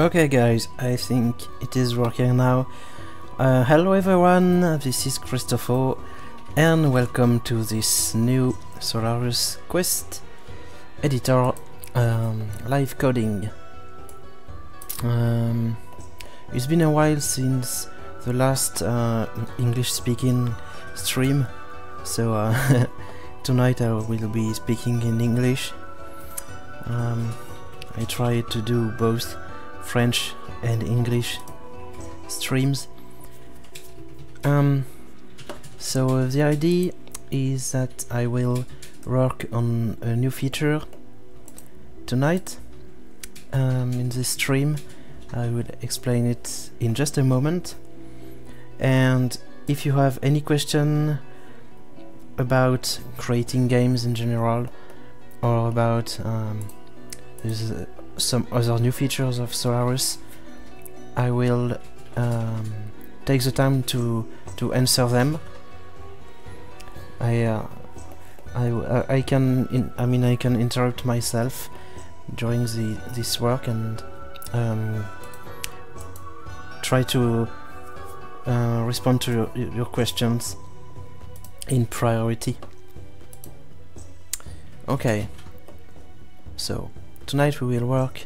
Okay guys, I think it is working now. Hello everyone, this is Christopher and welcome to this new Solarus quest editor live coding. It's been a while since the last English speaking stream, so tonight I will be speaking in English. I try to do both French and English streams. So the idea is that I will work on a new feature tonight. In this stream I will explain it in just a moment, and if you have any question about creating games in general or about some other new features of Solarus, I will take the time to answer them. I can I can interrupt myself during this work and try to respond to your questions in priority. Okay, so tonight we will work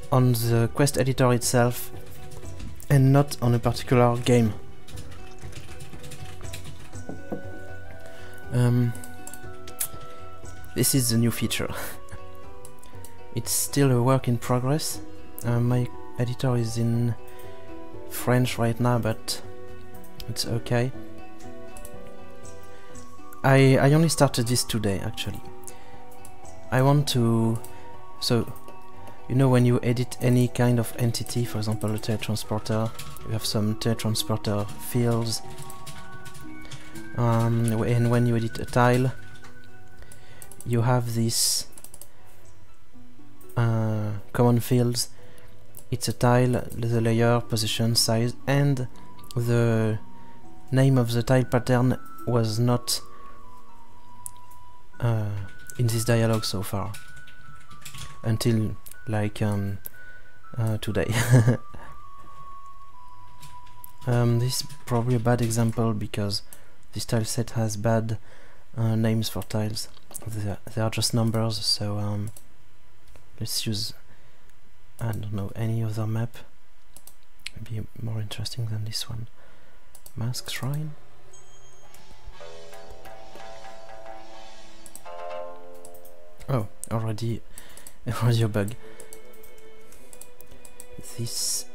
on the quest editor itself and not on a particular game. This is the new feature. It's still a work in progress. My editor is in French right now, but it's okay. I only started this today actually. I want to, so you know, when you edit any kind of entity, for example a teletransporter, you have some teletransporter fields, and when you edit a tile you have these common fields. It's a tile, the layer, position, size, and the name of the tile pattern was not in this dialogue so far, until like today. This is probably a bad example because this tile set has bad names for tiles. They are just numbers, so let's use, I don't know, any other map. Maybe more interesting than this one. Mask Shrine. Oh, already a bug. This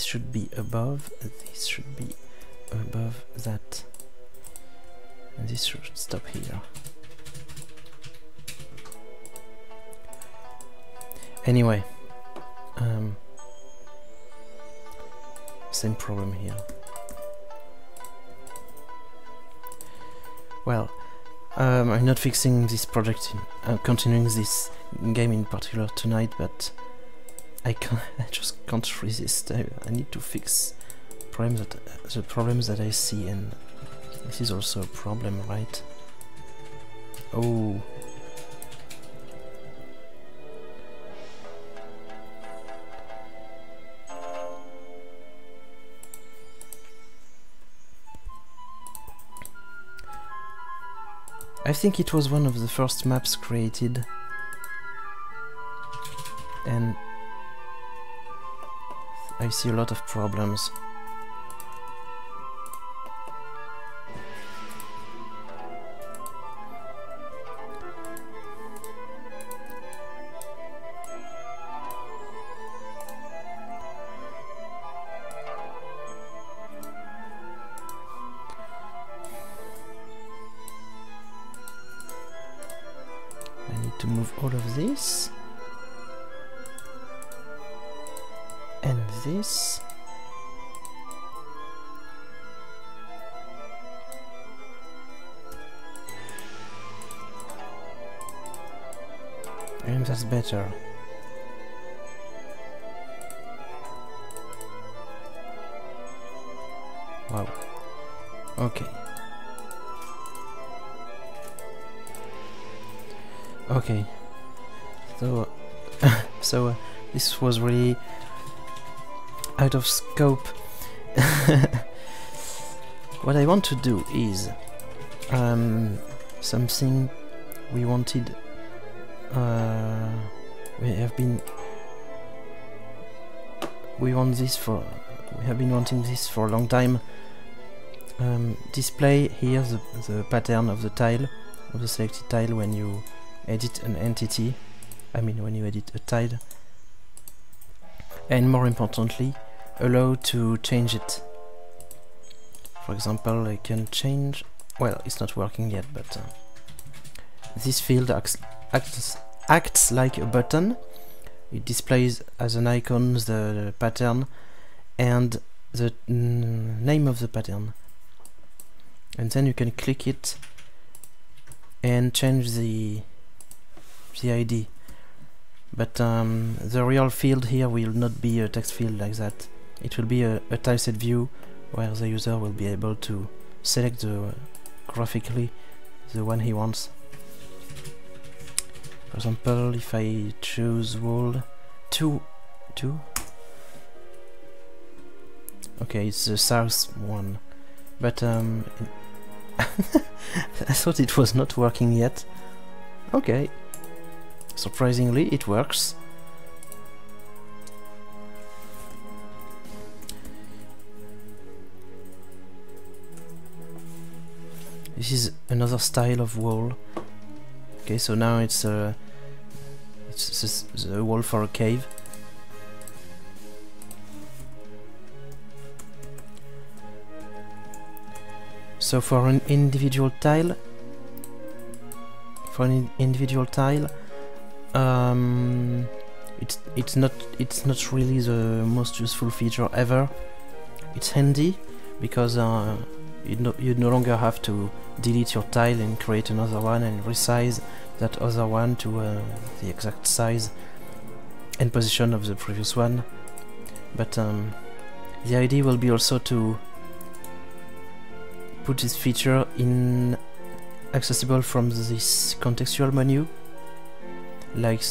should be above, this should be above that, and this should stop here. Anyway, same problem here. Well, I'm not fixing this project, continuing this game in particular tonight, but I just can't resist. I need to fix the problems that I see, and this is also a problem, right? Oh. I think it was one of the first maps created, and I see a lot of problems. To move all of this and this, and that's better. Wow. Okay. Okay. So this was really out of scope. What I want to do is something we wanted. We have been wanting this for a long time. Display here the pattern of the tile, of the selected tile when you edit an entity. I mean when you edit a tile. And more importantly, allow to change it. For example, I can change, well, it's not working yet, but this field acts like a button. It displays as an icon the pattern and the name of the pattern. And then you can click it and change the ID. But the real field here will not be a text field like that. It will be a tileset view where the user will be able to select graphically the one he wants. For example, if I choose wall 2, okay, it's the south one, but I thought it was not working yet. Okay, surprisingly it works. This is another style of wall. Okay, so now it's the wall for a cave. So for an individual tile, it's not really the most useful feature ever. It's handy because you no longer have to delete your tile and create another one and resize that other one to the exact size and position of the previous one. But the idea will be also to put this feature in accessible from this contextual menu, like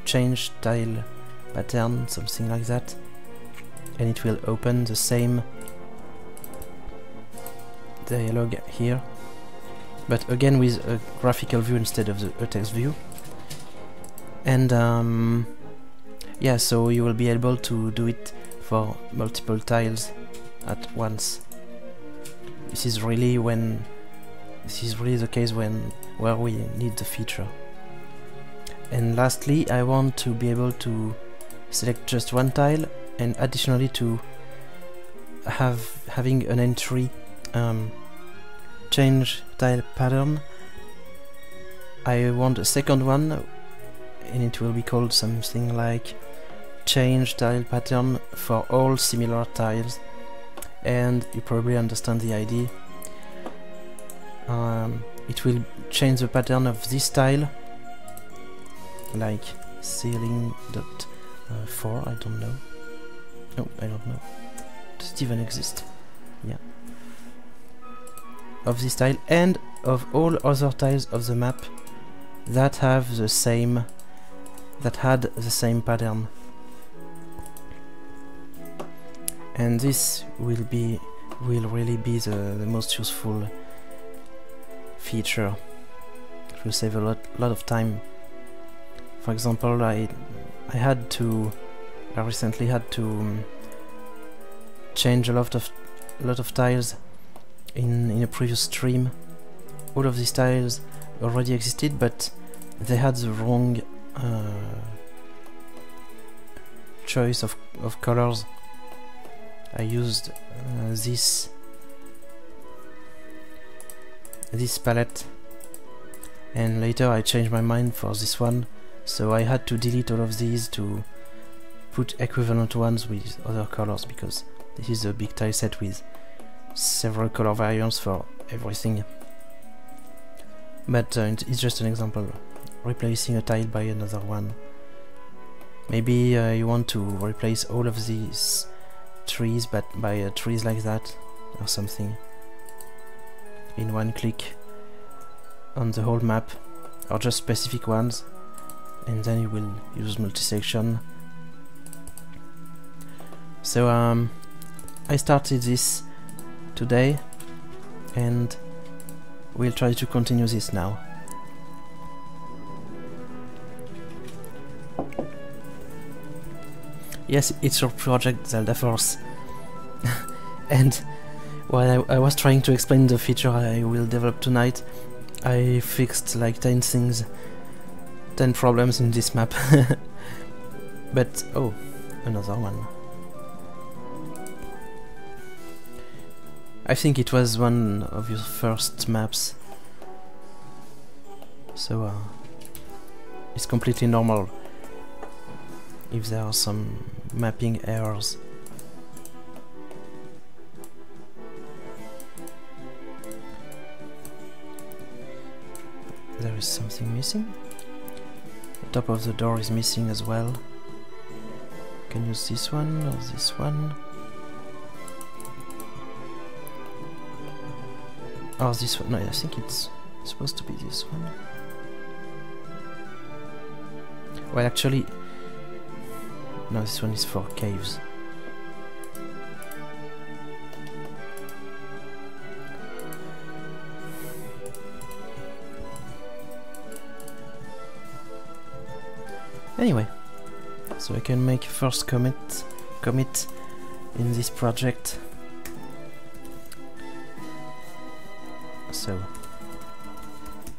change tile pattern, something like that, and it will open the same dialog here, but again with a graphical view instead of a text view. And yeah, so you will be able to do it for multiple tiles at once. This is really the case where we need the feature. And lastly, I want to be able to select just one tile, and additionally to having an entry change tile pattern. I want a second one, and it will be called something like change tile pattern for all similar tiles. And you probably understand the idea. It will change the pattern of this tile, like ceiling.4, I don't know. No, I don't know. Does it even exist? Yeah. Of this tile and of all other tiles of the map that had the same pattern. And this will really be the most useful feature. It will save a lot of time. For example, I recently had to change a lot of tiles in a previous stream. All of these tiles already existed, but they had the wrong choice of colors. I used this palette, and later I changed my mind for this one, so I had to delete all of these to put equivalent ones with other colors, because this is a big tile set with several color variants for everything. But it's just an example, replacing a tile by another one. Maybe you want to replace all of these trees but by trees like that or something in one click on the whole map, or just specific ones, and then you will use multi-selection So I started this today and we'll try to continue this now. Yes, it's your project, Zelda Force. And while I was trying to explain the feature I will develop tonight, I fixed like 10 things, 10 problems in this map. But, oh, another one. I think it was one of your first maps. So, it's completely normal if there are some mapping errors. There is something missing. The top of the door is missing as well. Can use this one or this one. Or this one. No, I think it's supposed to be this one. Well, actually, no, this one is for caves. Anyway, so I can make first commit in this project. So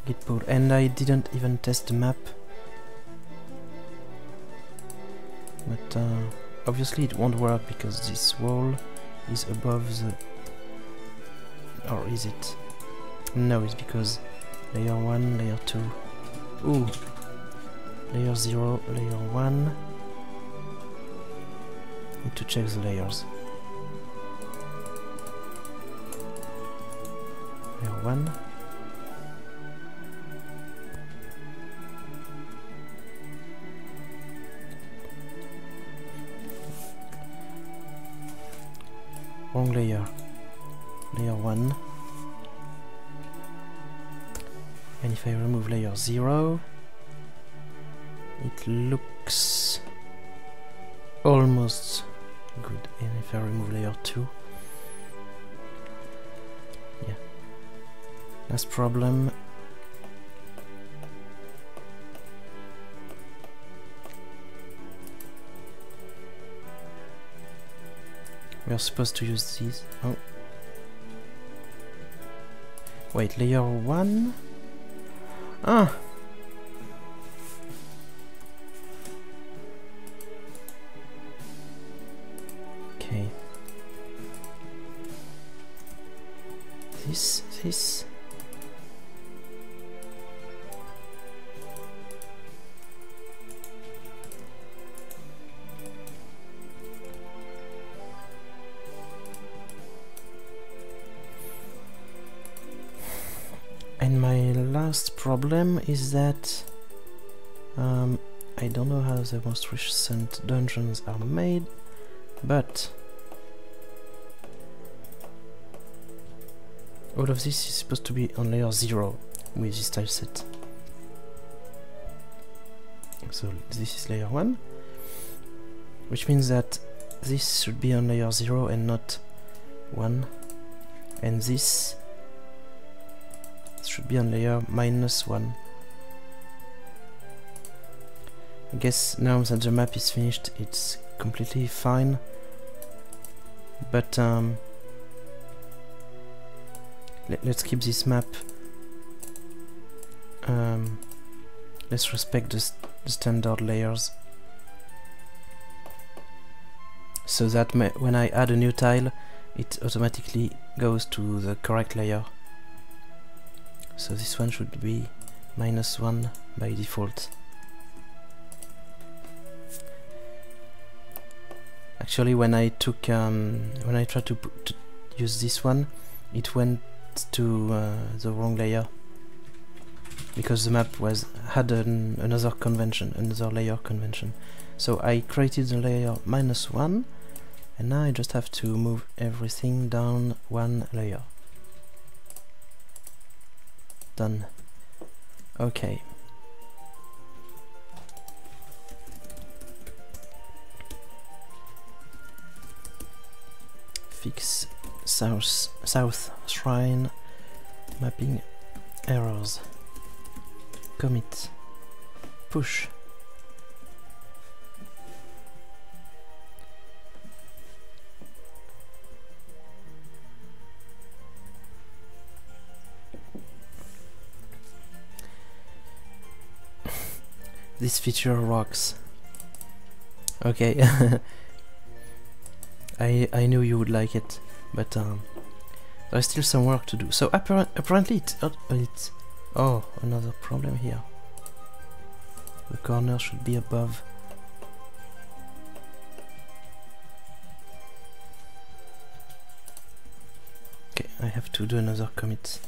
git pull, and I didn't even test the map, but obviously it won't work because this wall is above the, or is it? No, it's because layer 1, layer 2. Ooh. Layer 0, layer 1. Need to check the layers. Layer 1. Wrong layer. Layer 1. And if I remove layer 0, it looks almost good. And if I remove layer 2, yeah. Last problem. We are supposed to use these. Oh. Wait, layer 1? Ah! Okay. This. And my last problem is that I don't know how the most recent dungeons are made, but all of this is supposed to be on layer 0 with this tile set. So this is layer 1, which means that this should be on layer 0 and not 1, and this should be on layer -1. I guess now that the map is finished, it's completely fine, but let's keep this map. Let's respect the standard layers, so that when I add a new tile, it automatically goes to the correct layer. So this one should be -1 by default. Actually, when I tried to use this one, it went to the wrong layer because the map had another layer convention. So I created the layer -1, and now I just have to move everything down 1 layer. Done. Okay. Fix south shrine mapping errors. Commit. Push. This feature rocks. Okay. I knew you would like it, but there's still some work to do. So apparently it's oh, another problem here. The corner should be above. Okay, I have to do another commit.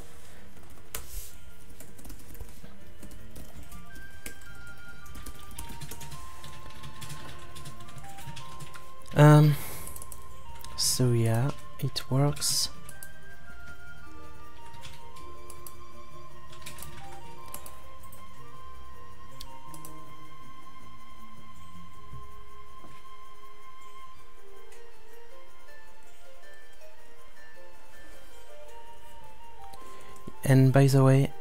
So yeah, it works. And by the way,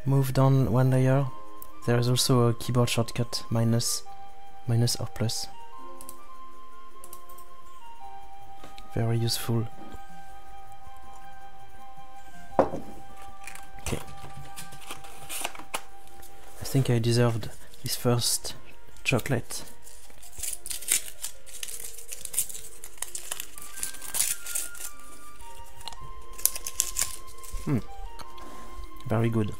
move down one layer. There is also a keyboard shortcut minus or plus. Very useful. Okay. I think I deserved this first chocolate. Very good.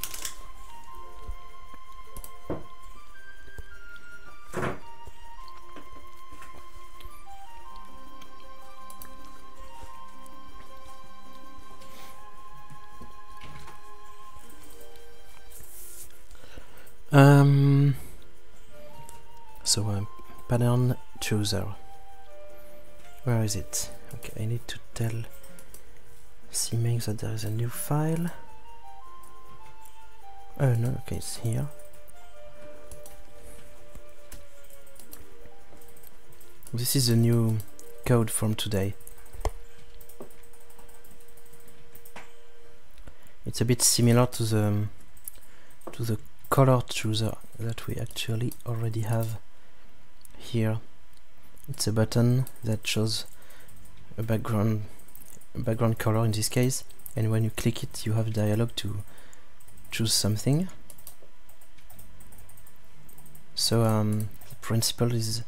So pattern chooser. Where is it? Okay, I need to tell CMake that there is a new file. Oh no, okay, it's here. This is a new code from today. It's a bit similar to the color chooser that we actually already have here. It's a button that shows a background color in this case, and when you click it you have a dialog to choose something. So the principle is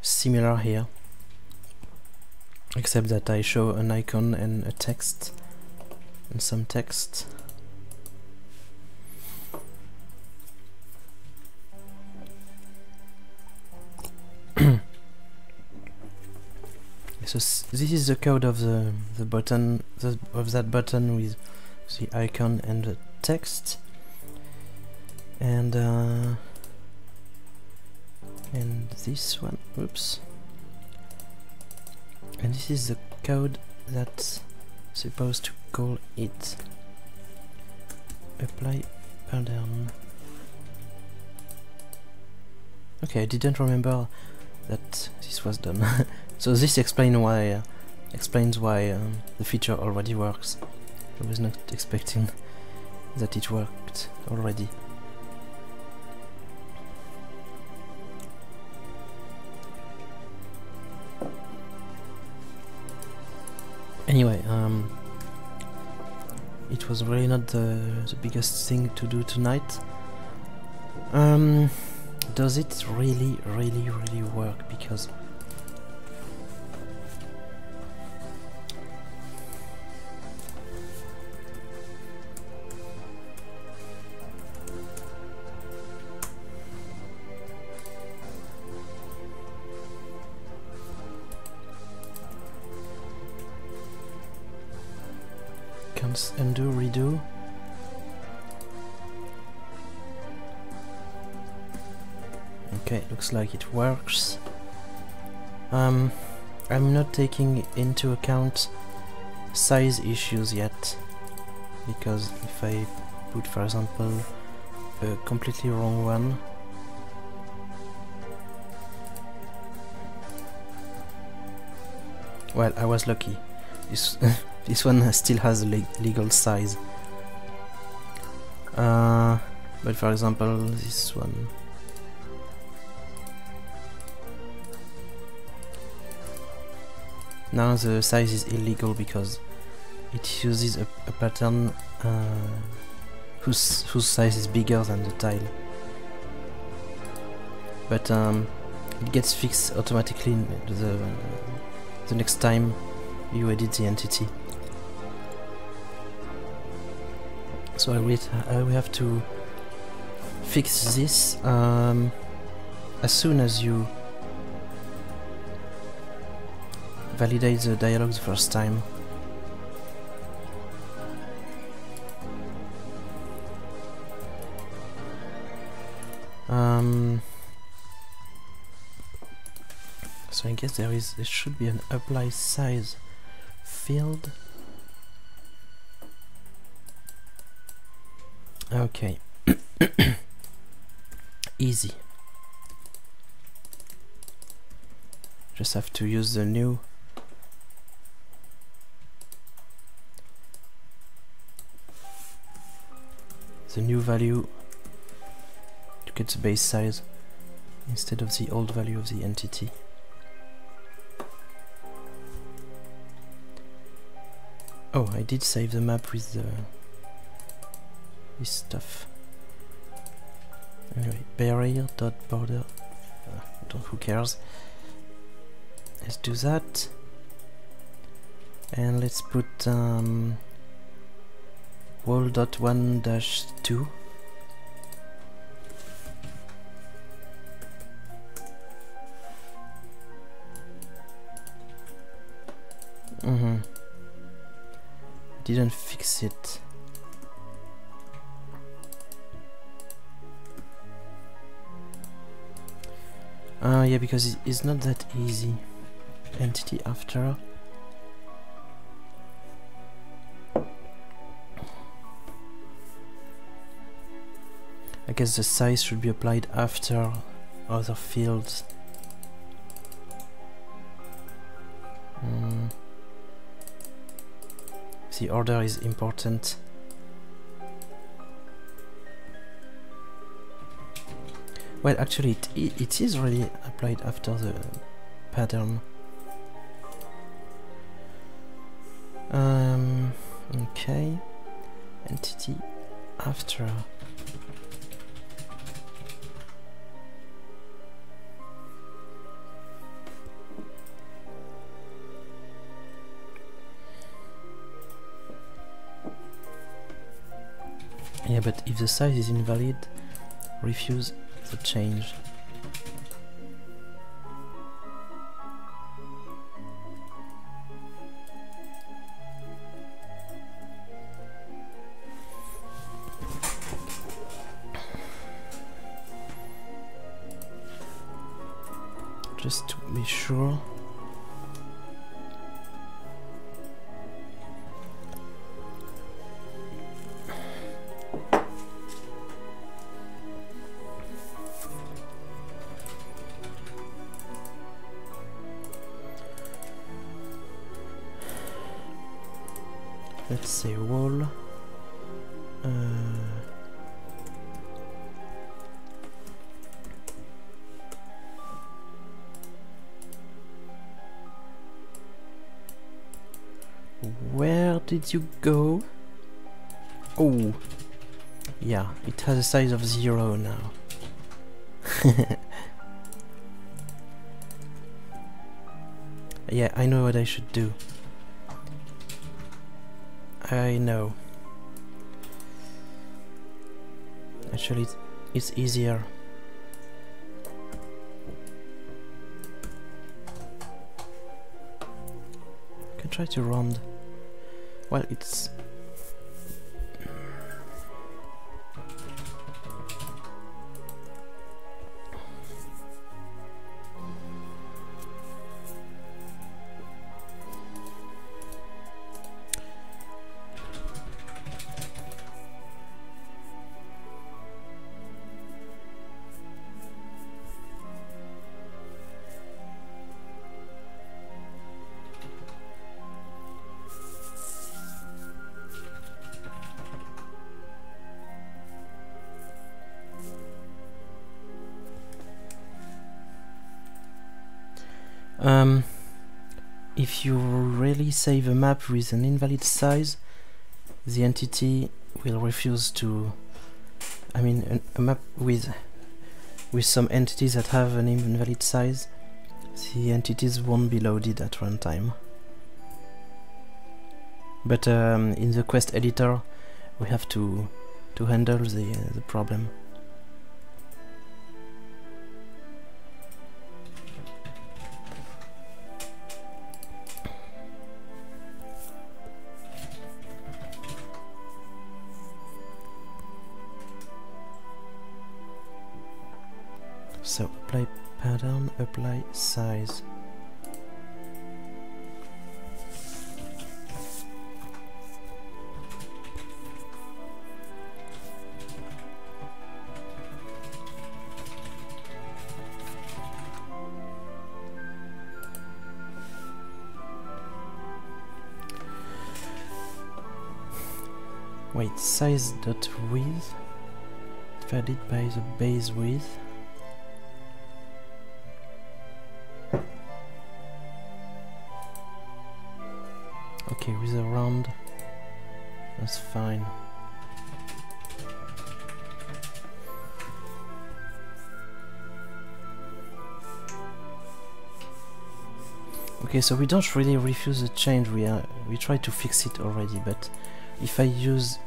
similar here, except that I show an icon and a text and some text. So this is the code of the button, of that button with the icon and the text, and this one, oops, and this is the code that's supposed to call it. Apply pattern. Okay, I didn't remember that this was done. So this explains why the feature already works. I was not expecting that it worked already. Anyway, it was really not the biggest thing to do tonight. Does it really work? Because undo, redo. Okay, looks like it works. I'm not taking into account size issues yet, because if I put, for example, a completely wrong one, Well, I was lucky. This this one still has a legal size. But for example, this one. Now the size is illegal because it uses a pattern whose size is bigger than the tile. But it gets fixed automatically the next time you edit the entity. So I will have to fix this as soon as you validate the dialogue the first time. So I guess there should be an apply size field. Okay. Easy. Just have to use the new value to get the base size instead of the old value of the entity. Oh, I did save the map with this stuff. Anyway, barrier.border. Who cares? Let's do that, and let's put wall.1-2. Didn't fix it. Yeah, because it's not that easy. Entity after. I guess the size should be applied after other fields. The order is important. Well, actually, it is really applied after the pattern. Okay. Entity after. Yeah, but if the size is invalid, refuse the change. Just to be sure. Let's say wall. Where did you go? Oh, yeah, it has a size of 0 now. Yeah, I know what I should do. I know. Actually, it's easier. I can try to round. Well, it's... If you really save a map with an invalid size, the entity will refuse to... I mean, a map with some entities that have an invalid size, the entities won't be loaded at runtime. But in the quest editor, we have to handle the problem. So apply pattern, apply size. Wait, size dot width divided by the base width. Okay, with a round, that's fine. Okay, so we don't really refuse the change. We try to fix it already. But if I use,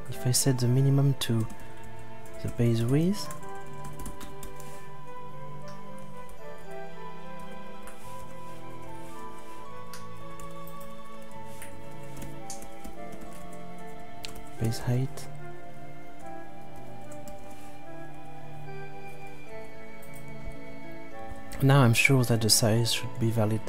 if I set the minimum to the base width, base height, now I'm sure that the size should be valid.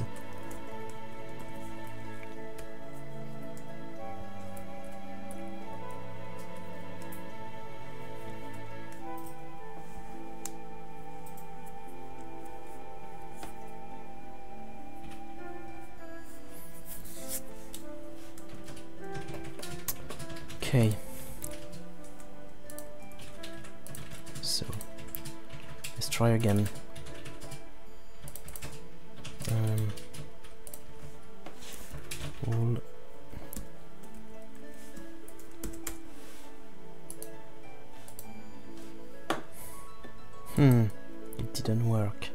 Okay, so let's try again. All it didn't work.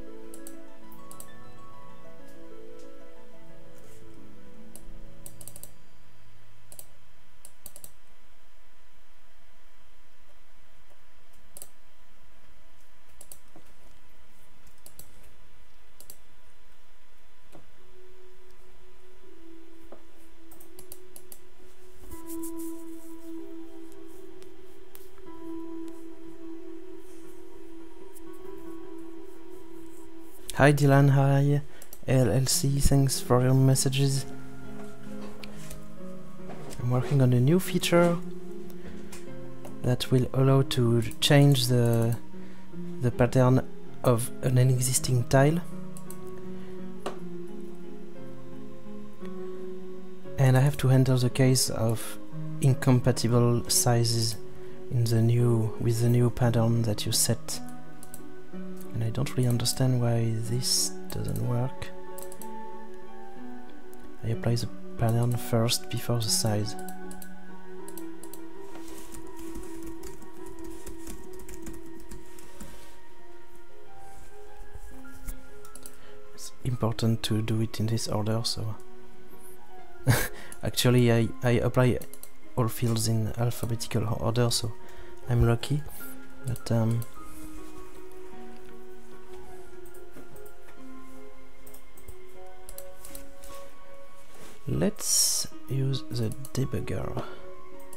Hi Dylan, hi LLC, thanks for your messages. I'm working on a new feature that will allow to change the pattern of an existing tile. And I have to handle the case of incompatible sizes in the with the new pattern that you set. And I don't really understand why this doesn't work. I apply the pattern first before the size. It's important to do it in this order, so actually I apply all fields in alphabetical order, so I'm lucky, but let's use the debugger.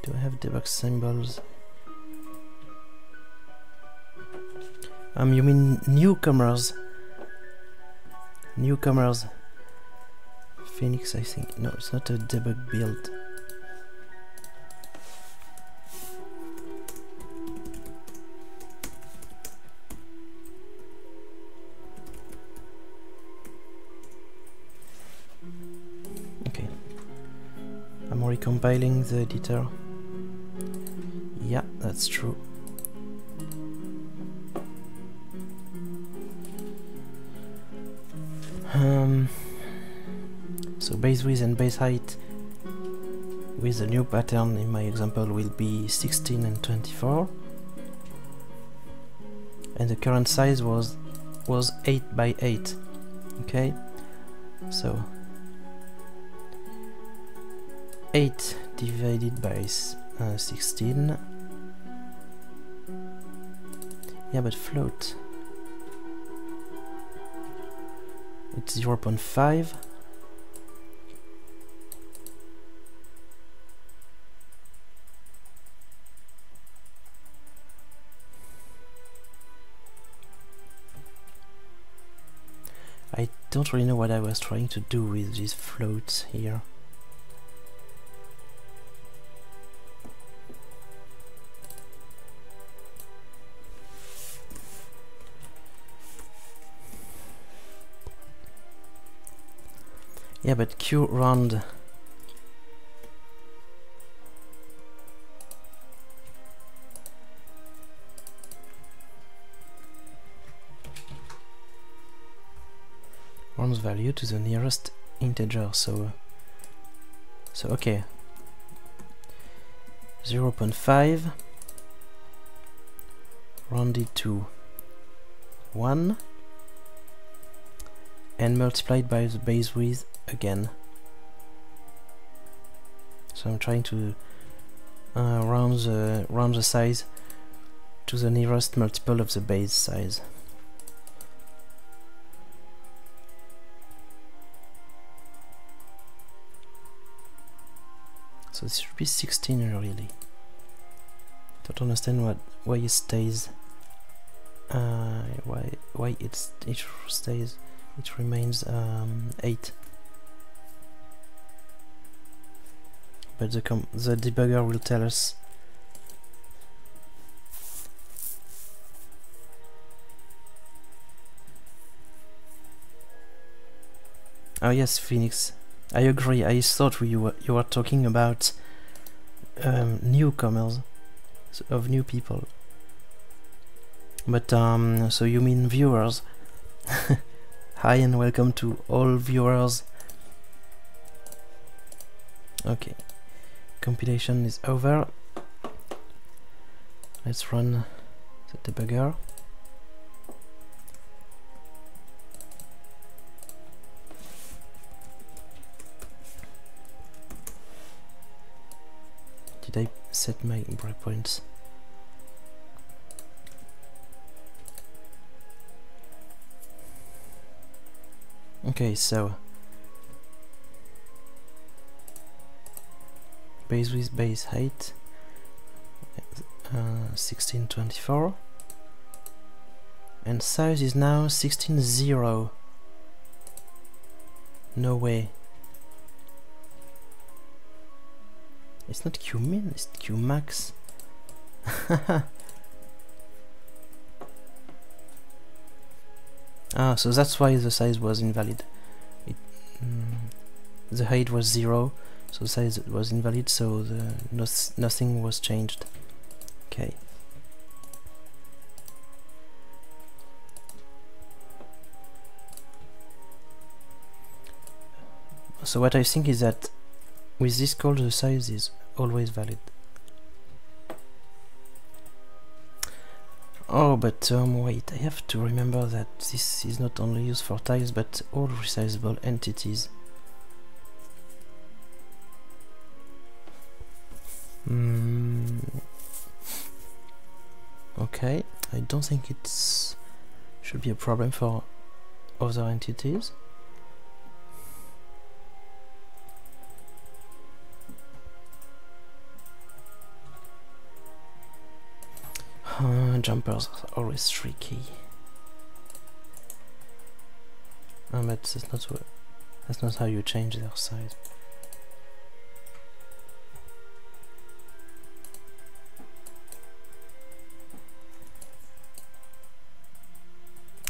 Do I have debug symbols? You mean newcomers? Newcomers. Phoenix, I think. No, it's not a debug build. Okay. I'm recompiling the editor. Yeah, that's true. So base width and base height with the new pattern in my example will be 16 and 24, and the current size was 8 by 8. Okay, so 8 divided by 16. Yeah, but float. It's 0.5. I don't really know what I was trying to do with these floats here. Yeah, but Q round. Rounds value to the nearest integer, so okay. 0.5 rounded to 1 and multiplied by the base width again. So I'm trying to round the size to the nearest multiple of the base size. So this should be 16 really. Don't understand why it stays. Why it stays. It remains 8. But the debugger will tell us. Oh yes, Phoenix. I agree. I thought you were talking about newcomers, of new people. But so you mean viewers? Hi and welcome to all viewers. Okay, compilation is over. Let's run the debugger. Did I set my breakpoints? Okay, so base width, base height 1624, and size is now 16.0. No way. It's not Qmin, it's Qmax. Ah, so that's why the size was invalid. The height was 0, so the size was invalid, so nothing was changed. Okay. So what I think is that with this call the size is always valid. Oh, but wait, I have to remember that this is not only used for tiles but all resizable entities. Okay, I don't think it should be a problem for other entities. Jumpers are always tricky. But that's not how you change their size.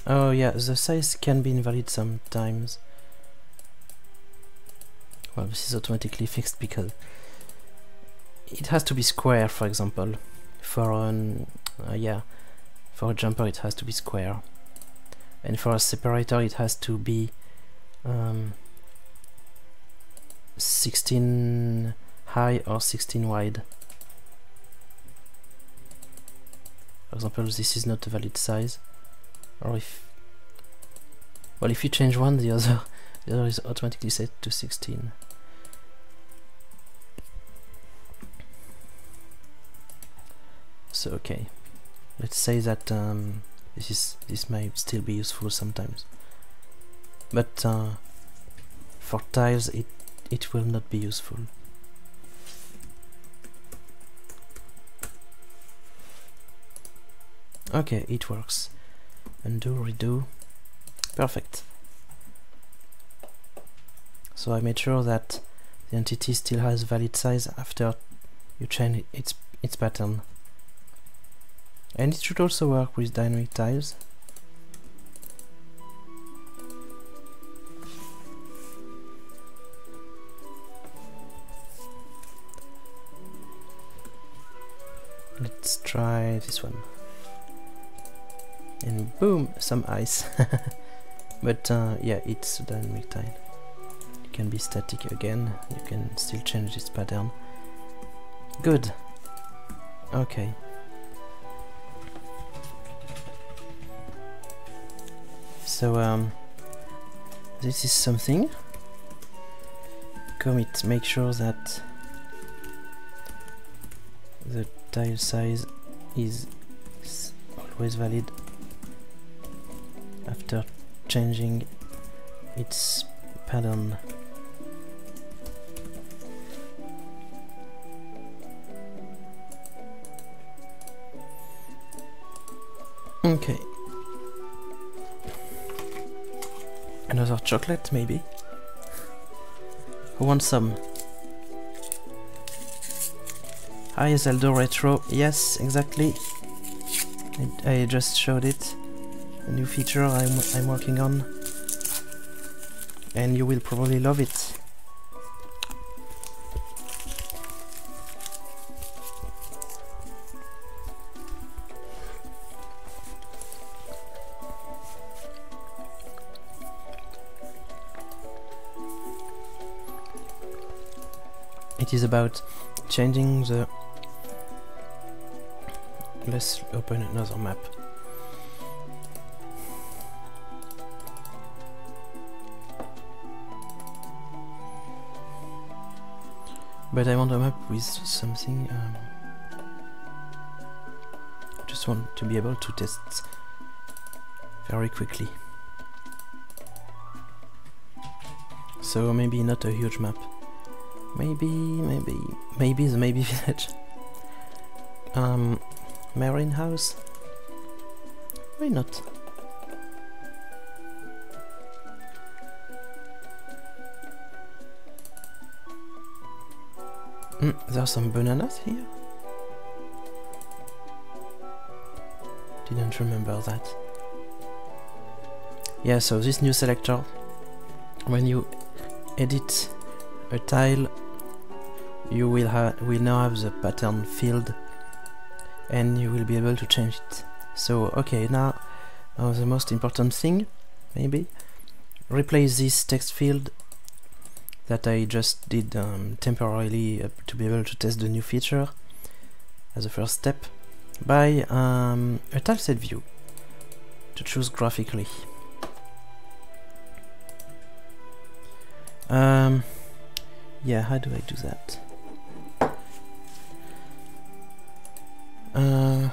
Oh yeah, the size can be invalid sometimes. Well, this is automatically fixed because it has to be square, for example. For for a jumper it has to be square, and for a separator it has to be 16 high or 16 wide. For example, this is not a valid size, or if, well, if you change one, the other is automatically set to 16. So okay, let's say that this might still be useful sometimes, but for tiles it will not be useful. Okay, it works. Undo, redo. Perfect. So I made sure that the entity still has valid size after you change its pattern. And it should also work with dynamic tiles. Let's try this one. And boom, some ice. But yeah, it's a dynamic tile. It can be static again, you can still change this pattern. Good. Okay. So this is something. Commit, make sure that the tile size is always valid after changing its pattern. Okay. Another chocolate, maybe? Who wants some? Hi, Zelda Retro. Yes, exactly. I just showed it. A new feature I'm working on. And you will probably love it. It is about changing the... Let's open another map. But I want a map with something... I just want to be able to test very quickly. So maybe not a huge map. Maybe the maybe village. Marine house? Why not? There are some bananas here? Didn't remember that. Yeah, so this new selector, when you edit a tile, you will now have the pattern field, and you will be able to change it. So okay, now the most important thing, maybe, replace this text field that I just did temporarily to be able to test the new feature as a first step, by a tileset view to choose graphically. Yeah, how do I do that? I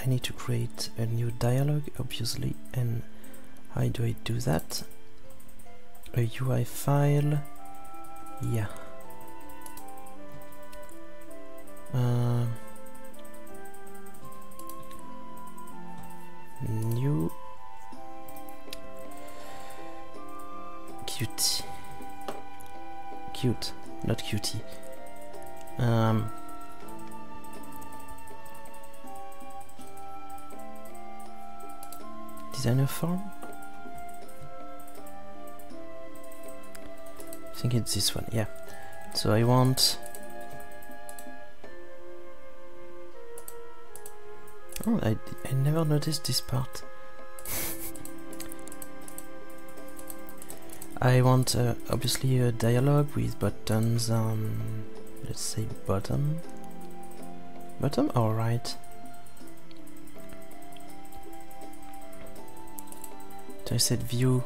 need to create a new dialogue, obviously, and how do I do that? A UI file, yeah. New cute, not cutie. Designer form? I think it's this one, yeah. So I want... Oh, I never noticed this part. I want obviously a dialogue with buttons. Let's say bottom. Bottom or right? So I said view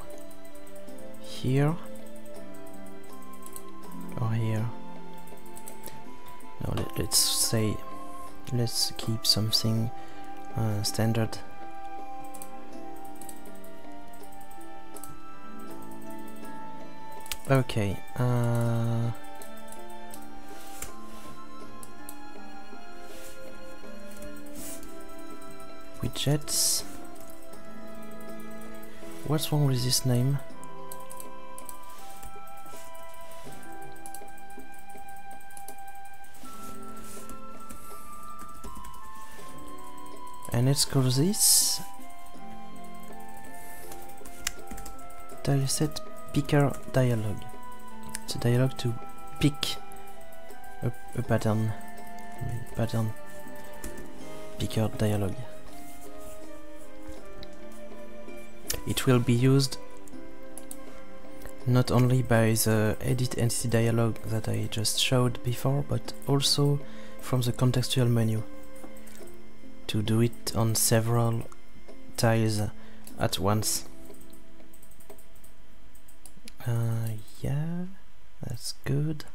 here or here. No, let's say, let's keep something standard. Okay. Widgets. What's wrong with this name? And let's call this set picker dialog. It's a dialog to pick a pattern. Pattern picker dialog. It will be used not only by the edit entity dialog that I just showed before, but also from the contextual menu to do it on several tiles at once. Yeah, that's good.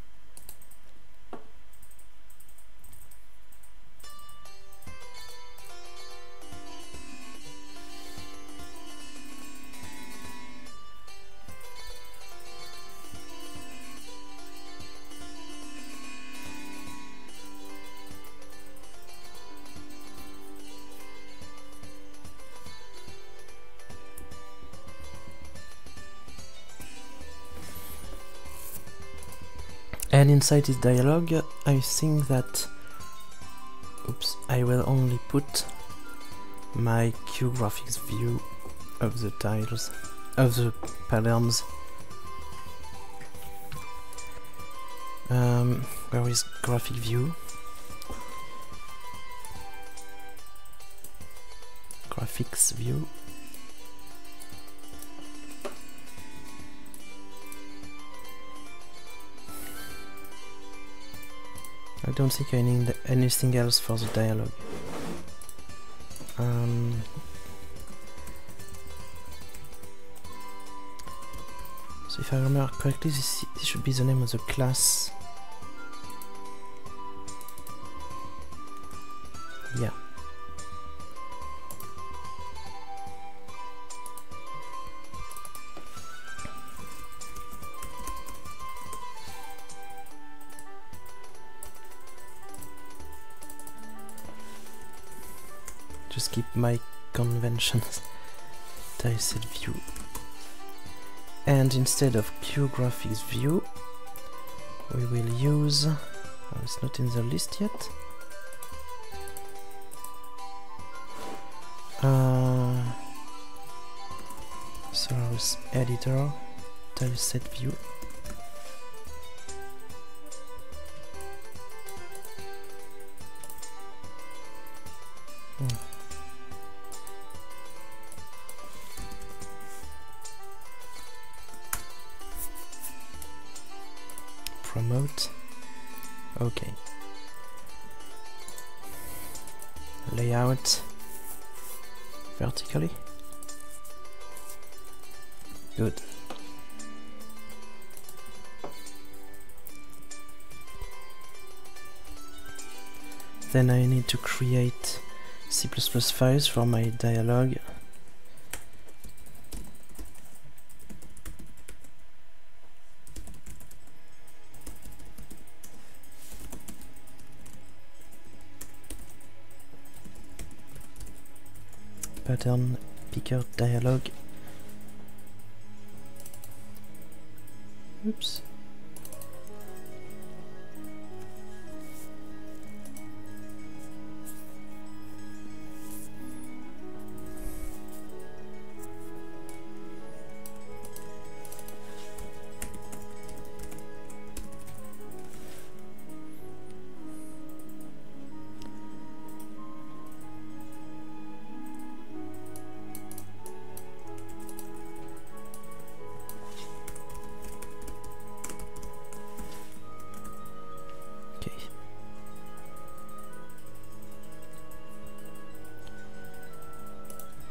And inside this dialog, I think that, oops, I will only put my QGraphics view of the tiles, of the patterns. Where is graphic view? Graphics view. I don't think I need anything else for the dialogue. So if I remember correctly, this should be the name of the class. Yeah. Just keep my conventions. Tileset view. And instead of QGraphics view, we will use, oh, it's not in the list yet. Solarus editor, tileset view. Promote. Okay. Layout vertically. Good. Then I need to create C++ files for my dialog. Pattern picker dialog. Oops.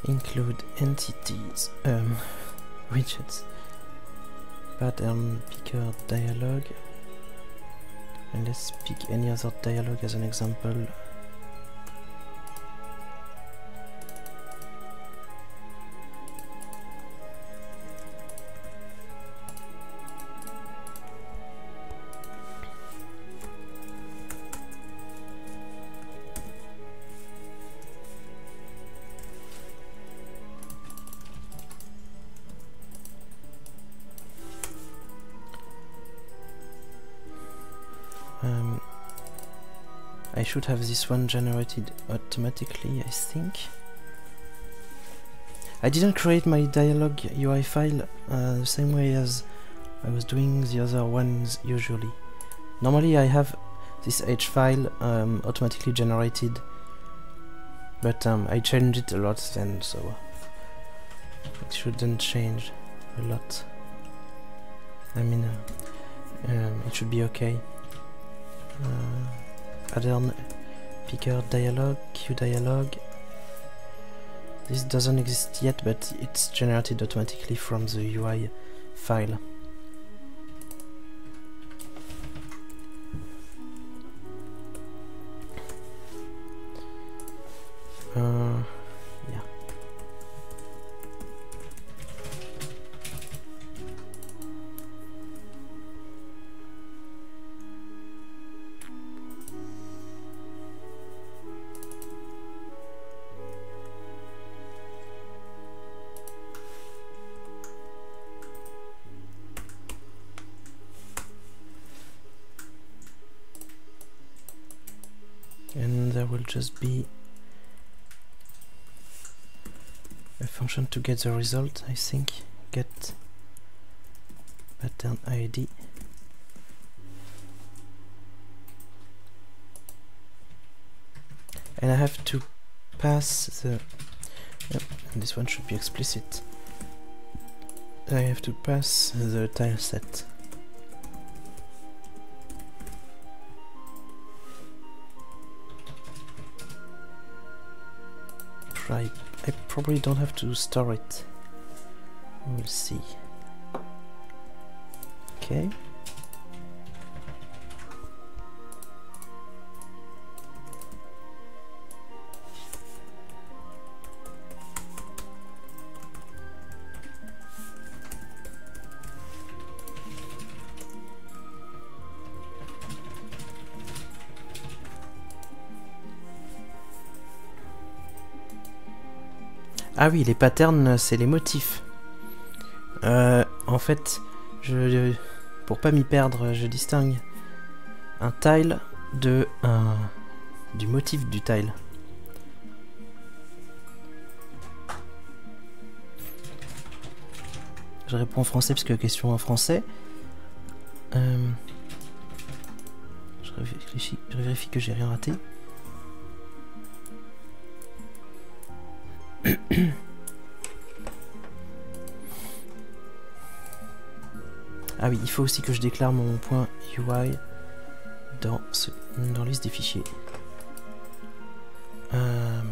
include entities, widgets, pattern picker dialog, and let's pick any other dialog as an example. I should have this one generated automatically, I think. I didn't create my dialog UI file the same way as I was doing the other ones usually. Normally I have this H file automatically generated, but I changed it a lot then, so it shouldn't change a lot. I mean, it should be okay. Pattern picker dialog, queue dialog. This doesn't exist yet, but it's generated automatically from the UI file. Yeah. And there will just be a function to get the result, I think. Get pattern ID. And I have to pass the... Yep, and this one should be explicit. I have to pass the tile set. I probably don't have to store it. We'll see. Okay. Ah oui, les patterns, c'est les motifs. En fait, pour pas m'y perdre, je distingue un tile du motif du tile. Je réponds en français parce que question en français. Je vérifie que j'ai rien raté. Ah oui, il faut aussi que je déclare mon point UI dans liste des fichiers. Voilà.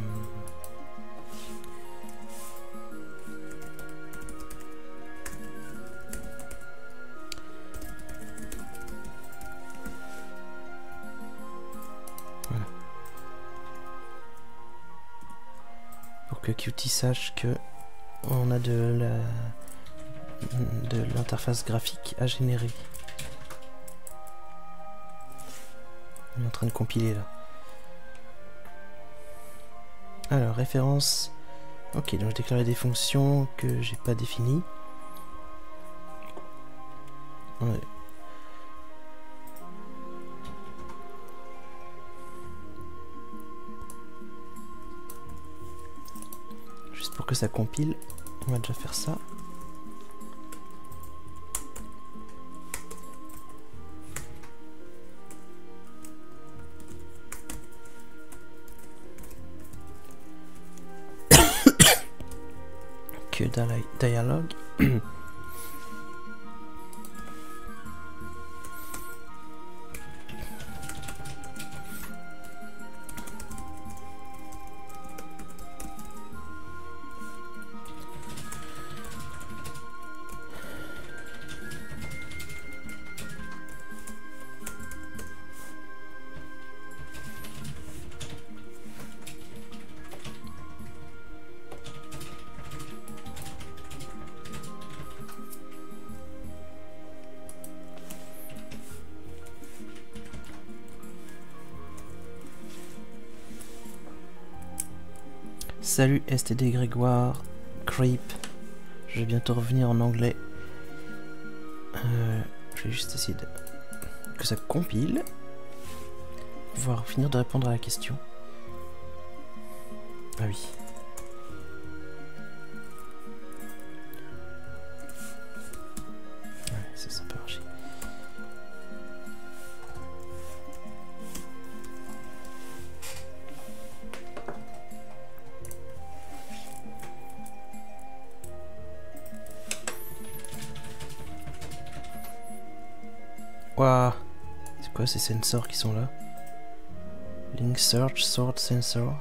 Pour que Qt sache que on a de l'interface graphique à générer. On est en train de compiler là. Alors, référence. Ok, donc je déclare des fonctions que j'ai pas définies. Ouais. Juste pour que ça compile, on va déjà faire ça. Que dialogue. Salut STD Grégoire, Creep. Je vais bientôt revenir en anglais. Je vais juste essayer que ça compile. Pouvoir finir de répondre à la question. Ah oui. Ouais, ça peut marcher. Waouh, c'est quoi ces sensors qui sont là? Link Search, Sword Sensor.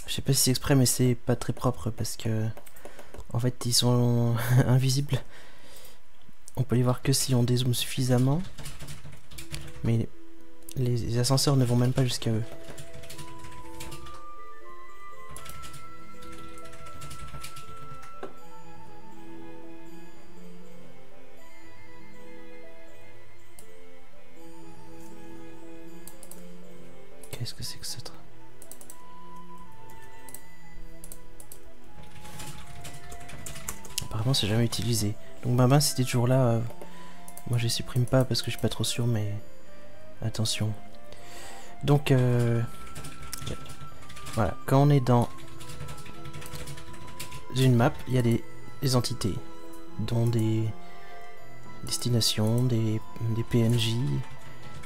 Je sais pas si c'est exprès, mais c'est pas très propre parce que en fait ils sont invisibles. On peut les voir que si on dézoome suffisamment. Mais les ascenseurs ne vont même pas jusqu'à eux. Qu'est-ce que c'est que ça? Apparemment c'est jamais utilisé. Donc ben c'était toujours là. Moi je les supprime pas parce que je suis pas trop sûr, mais attention. Donc voilà, quand on est dans une map, il y a des entités, dont des destinations, des PNJ,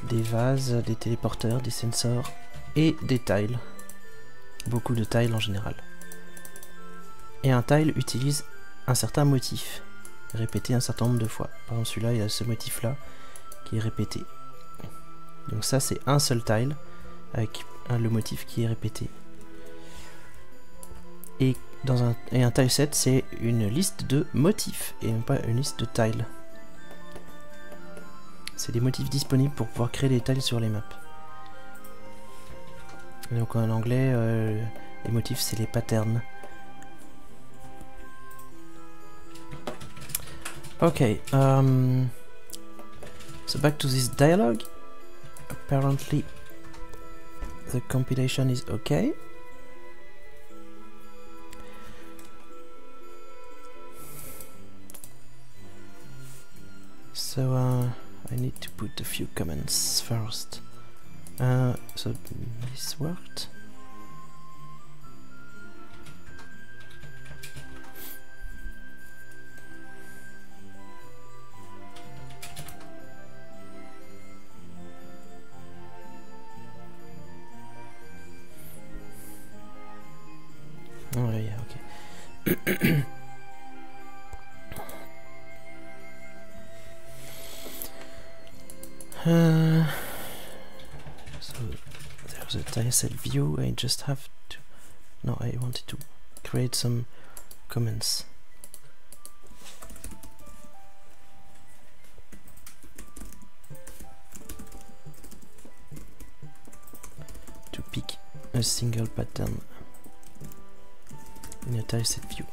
des vases, des téléporteurs, des sensors et des tiles. Beaucoup de tiles en général. Et un tile utilise un certain motif, répété un certain nombre de fois. Par exemple celui-là, il y a ce motif là qui est répété. Donc ça c'est un seul tile avec le motif qui est répété. Et un tile set c'est une liste de motifs et non pas une liste de tiles. C'est des motifs disponibles pour pouvoir créer des tiles sur les maps. Et donc en anglais, les motifs c'est les patterns. Okay, so back to this dialogue. Apparently the compilation is okay. So I need to put a few comments first. So this worked. Oh yeah, okay. So there's a tileset view. I just have to. No, I wanted to create some comments. To pick a single pattern in a tileset view.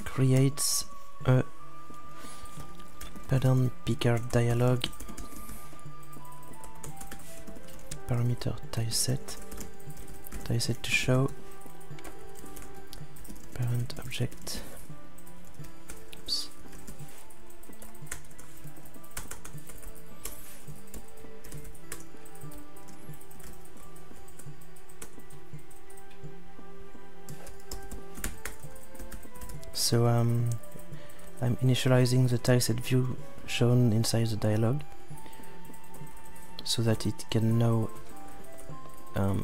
Creates a pattern picker dialog, parameter tileset to show, parent object. Oops. So I'm initializing the tileset view shown inside the dialog so that it can know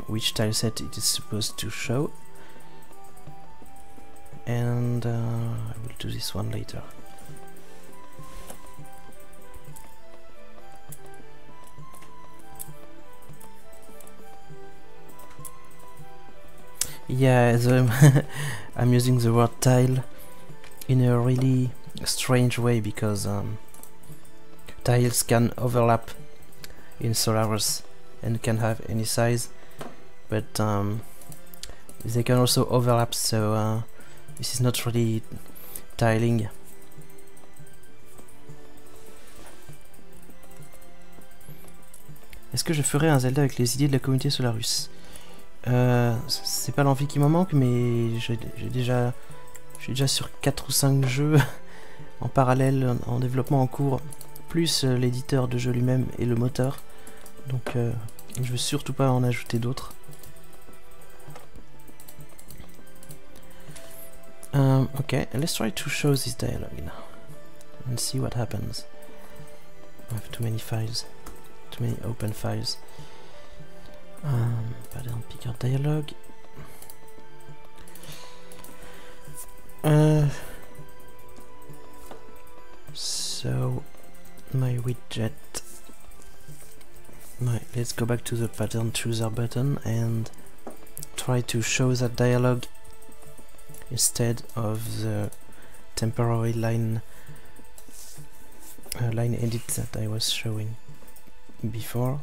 which tileset it is supposed to show, and I will do this one later. Yeah, I'm using the word tile in a really strange way because tiles can overlap in Solarus and can have any size, but they can also overlap, so this is not really tiling. Est-ce que je ferai un Zelda avec les idées de la communauté Solarus? C'est pas l'envie qui me manque, mais je suis déjà sur 4 ou 5 jeux en parallèle, en développement en cours, plus l'éditeur de jeu lui-même et le moteur. Donc je veux surtout pas en ajouter d'autres. Okay, let's try to show this dialogue now and see what happens. I have too many files, too many open files. Pattern picker dialogue. So my widget. Let's go back to the pattern chooser button and try to show that dialogue instead of the temporary line edit that I was showing before.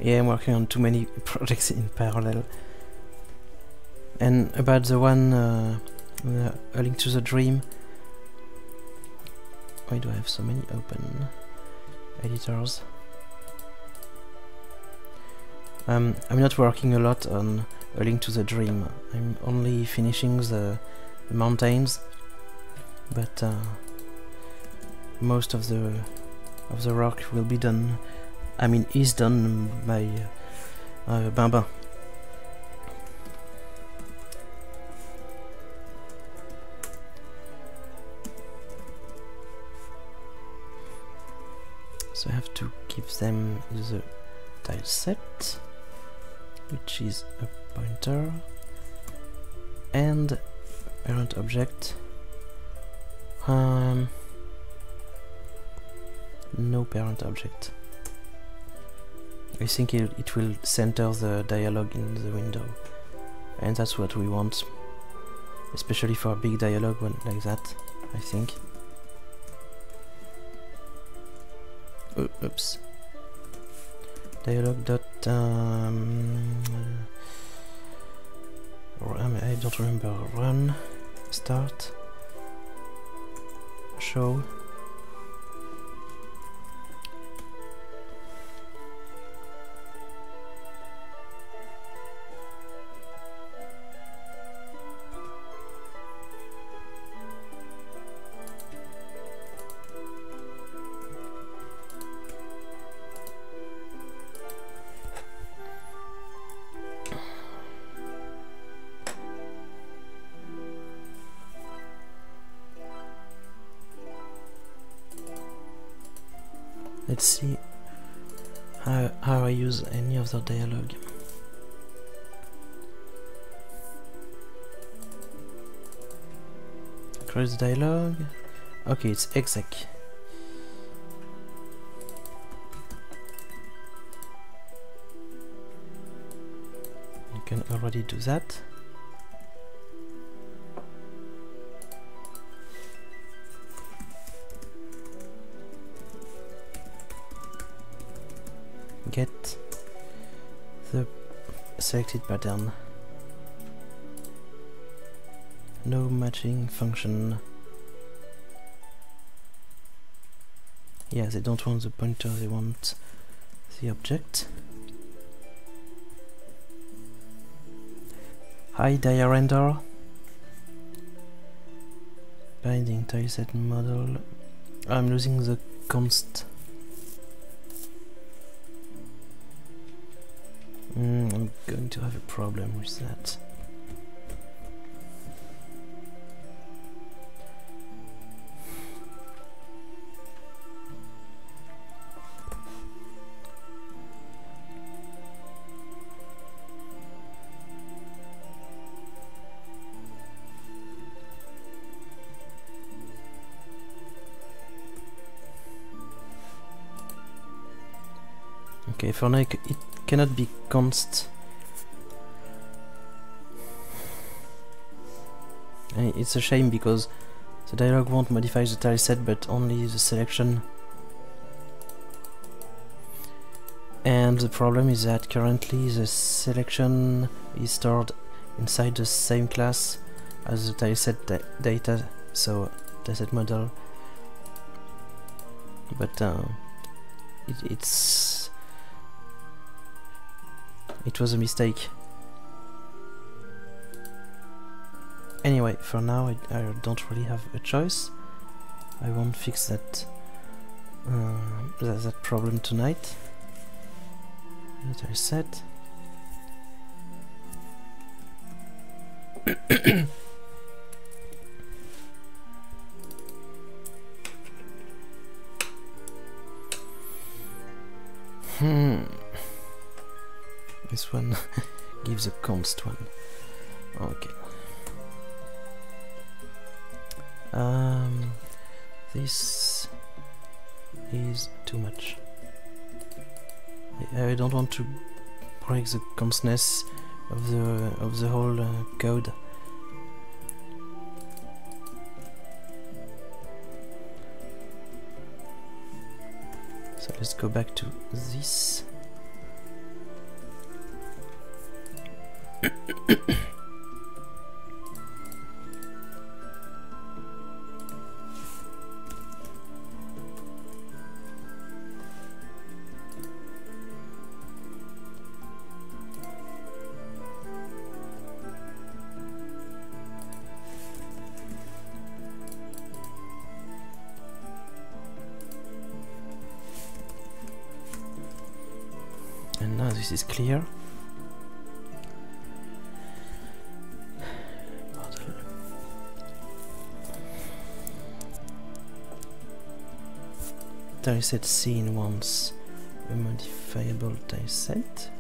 Yeah, I'm working on too many projects in parallel. And about the one, A Link to the Dream, why do I have so many open editors? I'm not working a lot on A Link to the Dream. I'm only finishing the mountains, but most of the work will be done. I mean, is done by Bamba. So I have to give them the tile set, which is a pointer, and parent object. No parent object. I think it will center the dialogue in the window, and that's what we want, especially for a big dialogue one like that, I think. Oops. Dialogue dot I don't remember. Run, start, show. Let's see how I use any of the dialogue. Close dialogue. Okay, it's exec. You can already do that. Get the selected pattern. No matching function. Yeah, they don't want the pointer, they want the object. Hi dia render. Binding tileset model. I'm losing the const. I'm going to have a problem with that. Okay, for now it cannot be const. And it's a shame because the dialog won't modify the tileset but only the selection. And the problem is that currently the selection is stored inside the same class as the tileset data, so tileset model. But it was a mistake. Anyway, for now I don't really have a choice. I won't fix that that problem tonight. That I said. This one gives a const one. Okay. This is too much. I don't want to break the constness of the whole code. So let's go back to this. And now this is clear. Tileset scene wants a modifiable tileset.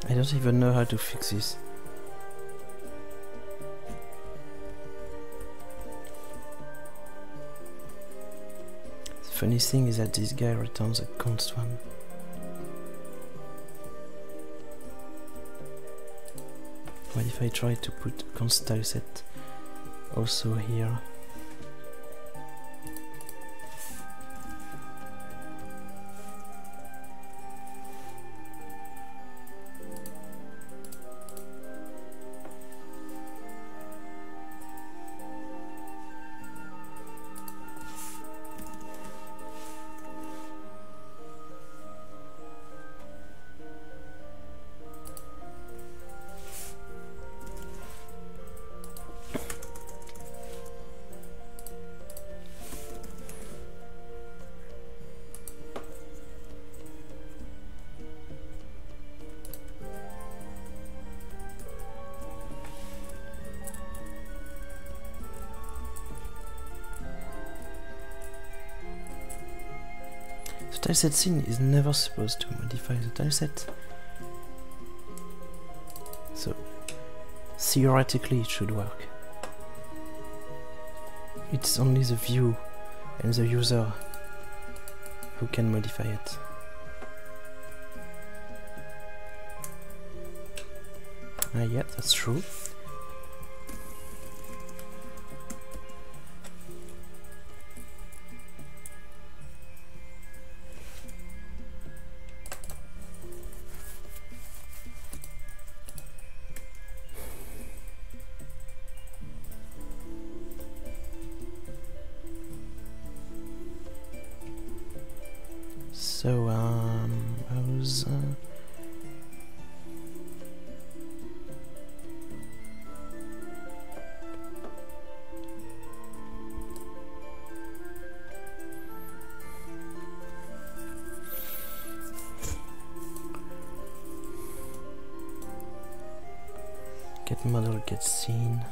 I don't even know how to fix this. The funny thing is that this guy returns a const one. What if I try to put const tileset also here? The tileset scene is never supposed to modify the tileset. So theoretically it should work. It's only the view and the user who can modify it. Yeah, that's true. So, how's Get model, get scene.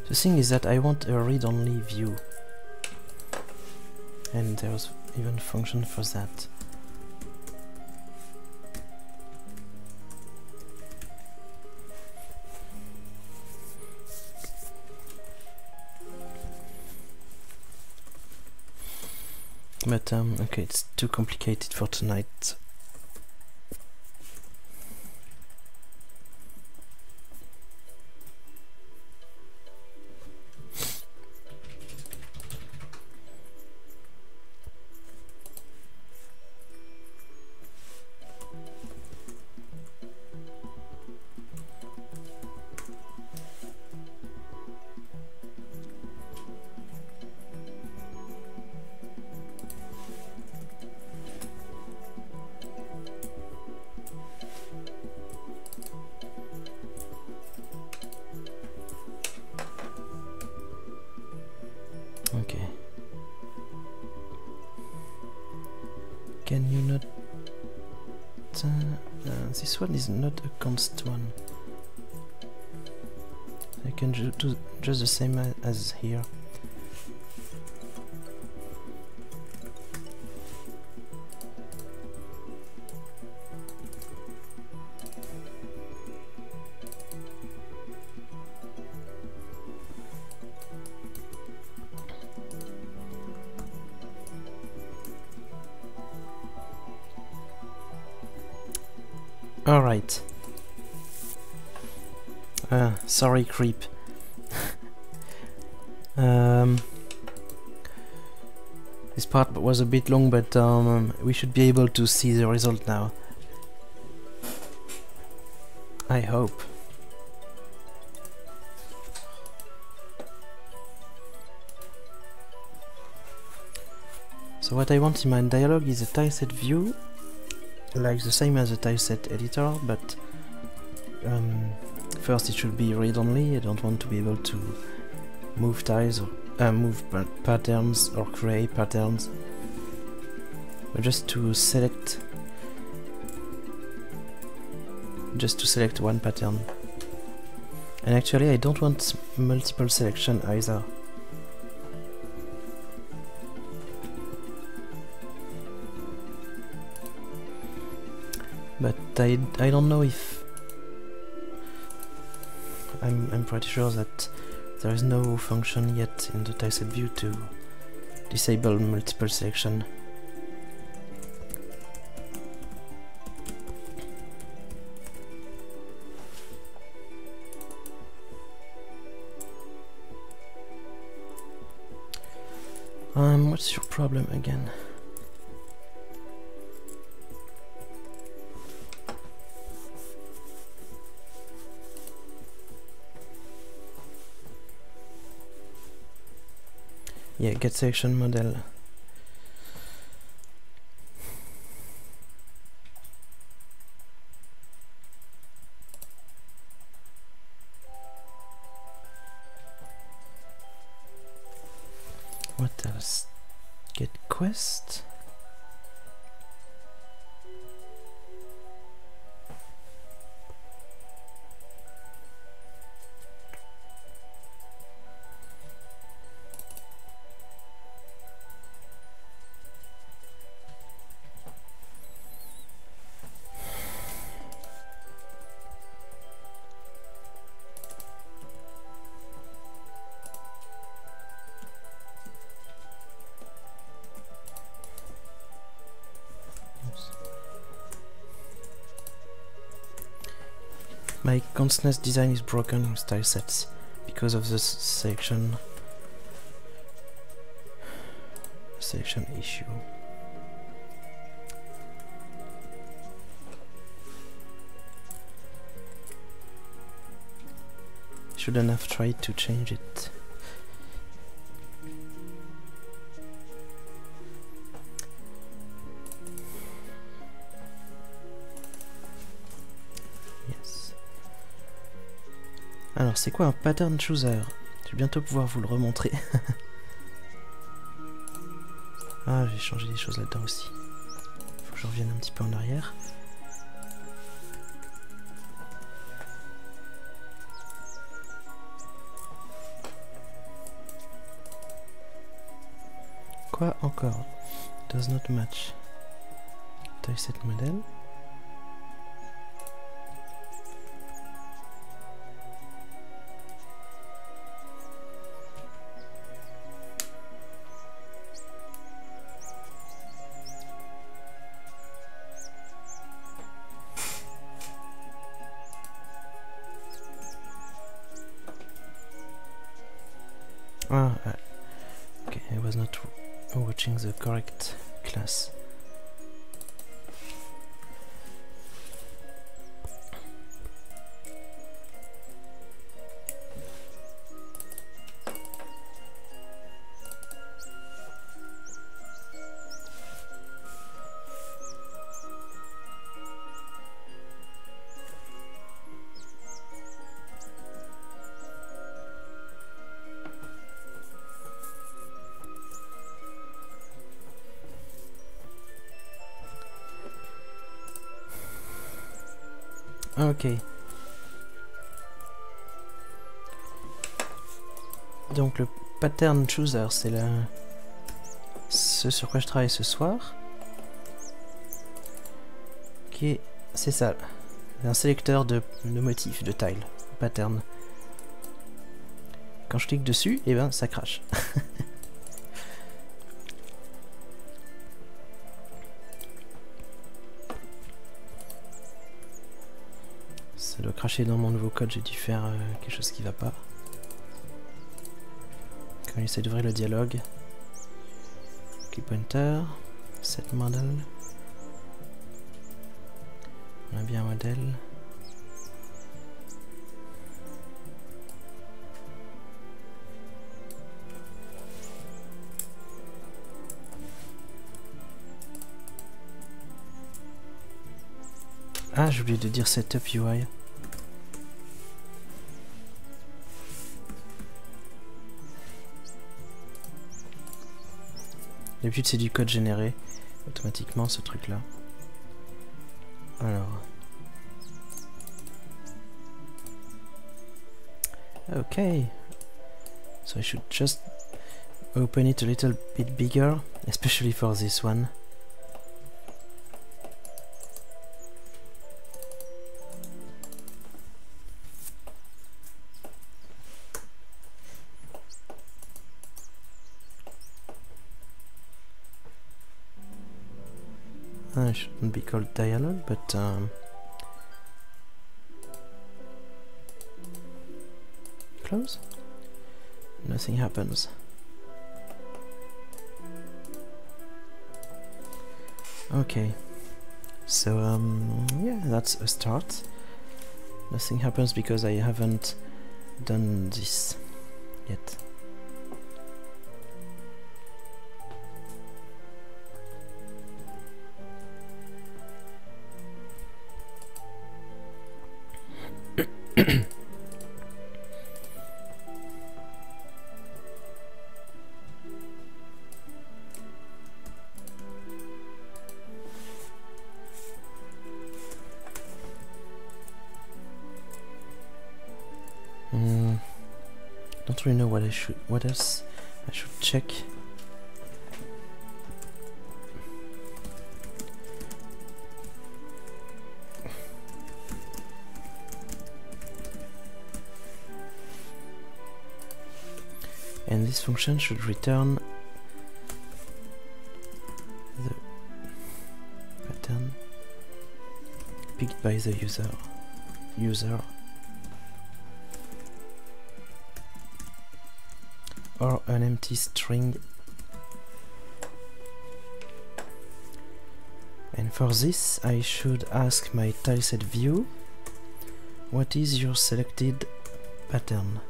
The thing is that I want a read-only view, and there's even a function for that. But okay, it's too complicated for tonight. Okay. Can you not... this one is not a const one. I can do just the same as here. Alright. Sorry, creep. This part was a bit long, but we should be able to see the result now. I hope. So what I want in my dialogue is a tileset view, like the same as a tileset editor, but first it should be read-only. I don't want to be able to move tiles or move patterns or create patterns, but just to select one pattern. And actually I don't want multiple selection either. But I don't know if... I'm pretty sure that there is no function yet in the tileset view to disable multiple selection. What's your problem again? Yeah, get selection model. What else? Get quest. My constness design is broken with tilesets because of the selection issue. Shouldn't have tried to change it. Alors c'est quoi un pattern chooser? vais bientôt pouvoir vous le remontrer. Ah, j'ai changé des choses là-dedans aussi. Faut que je revienne un petit peu en arrière. Quoi encore? Does not match. Taille set modèle. Ah, okay, I was not watching the correct class. Ok. Donc le pattern chooser, c'est ce sur quoi je travaille ce soir. Ok, c'est ça. Un sélecteur de motifs, de tiles, pattern. Quand je clique dessus, et ben ça crache. Ça doit cracher dans mon nouveau code, j'ai dû faire quelque chose qui va pas. Quand j'essaie d'ouvrir le dialogue. Click pointer, set model. On a bien un modèle. Ah, j'ai oublié de dire setup UI. D'habitude c'est du code généré automatiquement ce truc là. Alors. Okay. So I should just open it a little bit bigger, especially for this one. It shouldn't be called dialogue, but close. Nothing happens. Okay, so yeah, that's a start. Nothing happens because I haven't done this yet. Don't really know what else I should check. And this function should return the pattern picked by the user. Or an empty string. And for this I should ask my tileset view, what is your selected pattern?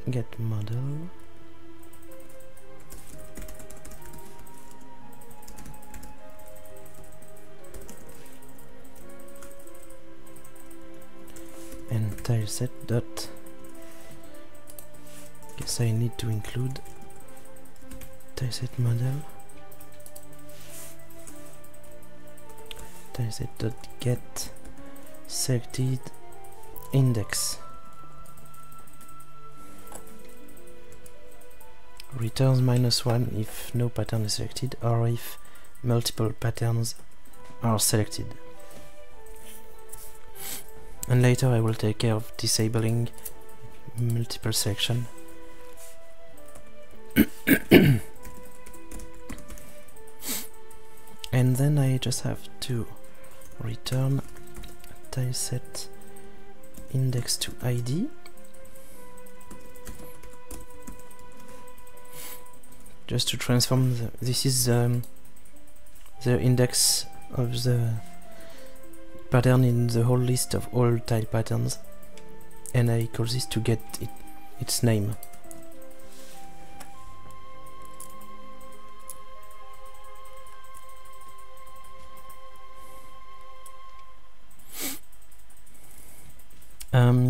Get model. And tileset dot. Guess I need to include tileset model. Tileset dot get selected index. Returns -1 if no pattern is selected or if multiple patterns are selected. And later I will take care of disabling multiple selection. And then I just have to return tileset index to ID. Just to transform this is the index of the pattern in the whole list of all tile patterns, and I call this to get its name.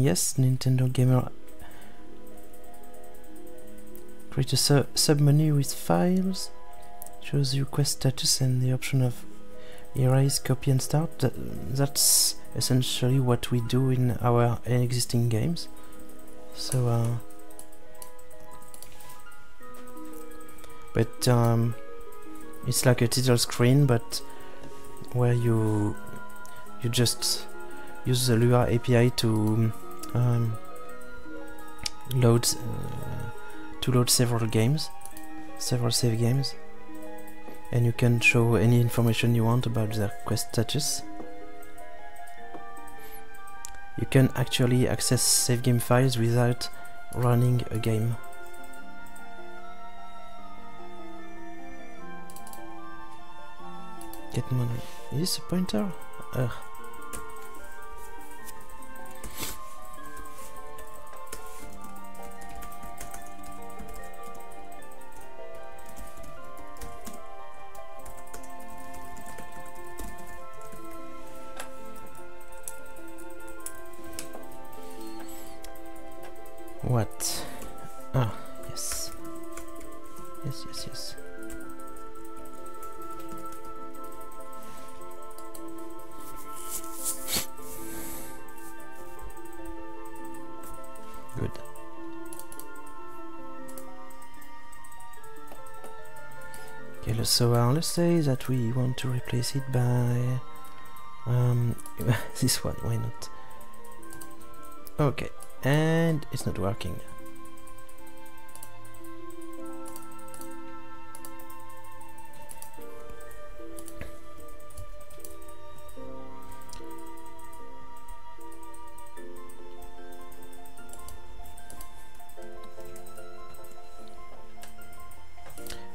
Yes, Nintendo Gamer. Create a submenu with files, shows the request status and the option of erase, copy and start. That's essentially what we do in our existing games. So, but it's like a title screen, but where you just use the Lua API to load several games, several save games, and you can show any information you want about the quest status. You can actually access save game files without running a game. Get model. Is this a pointer? What? Ah, yes. Yes. Good. Okay, so let's say that we want to replace it by this one, why not? Okay. And it's not working.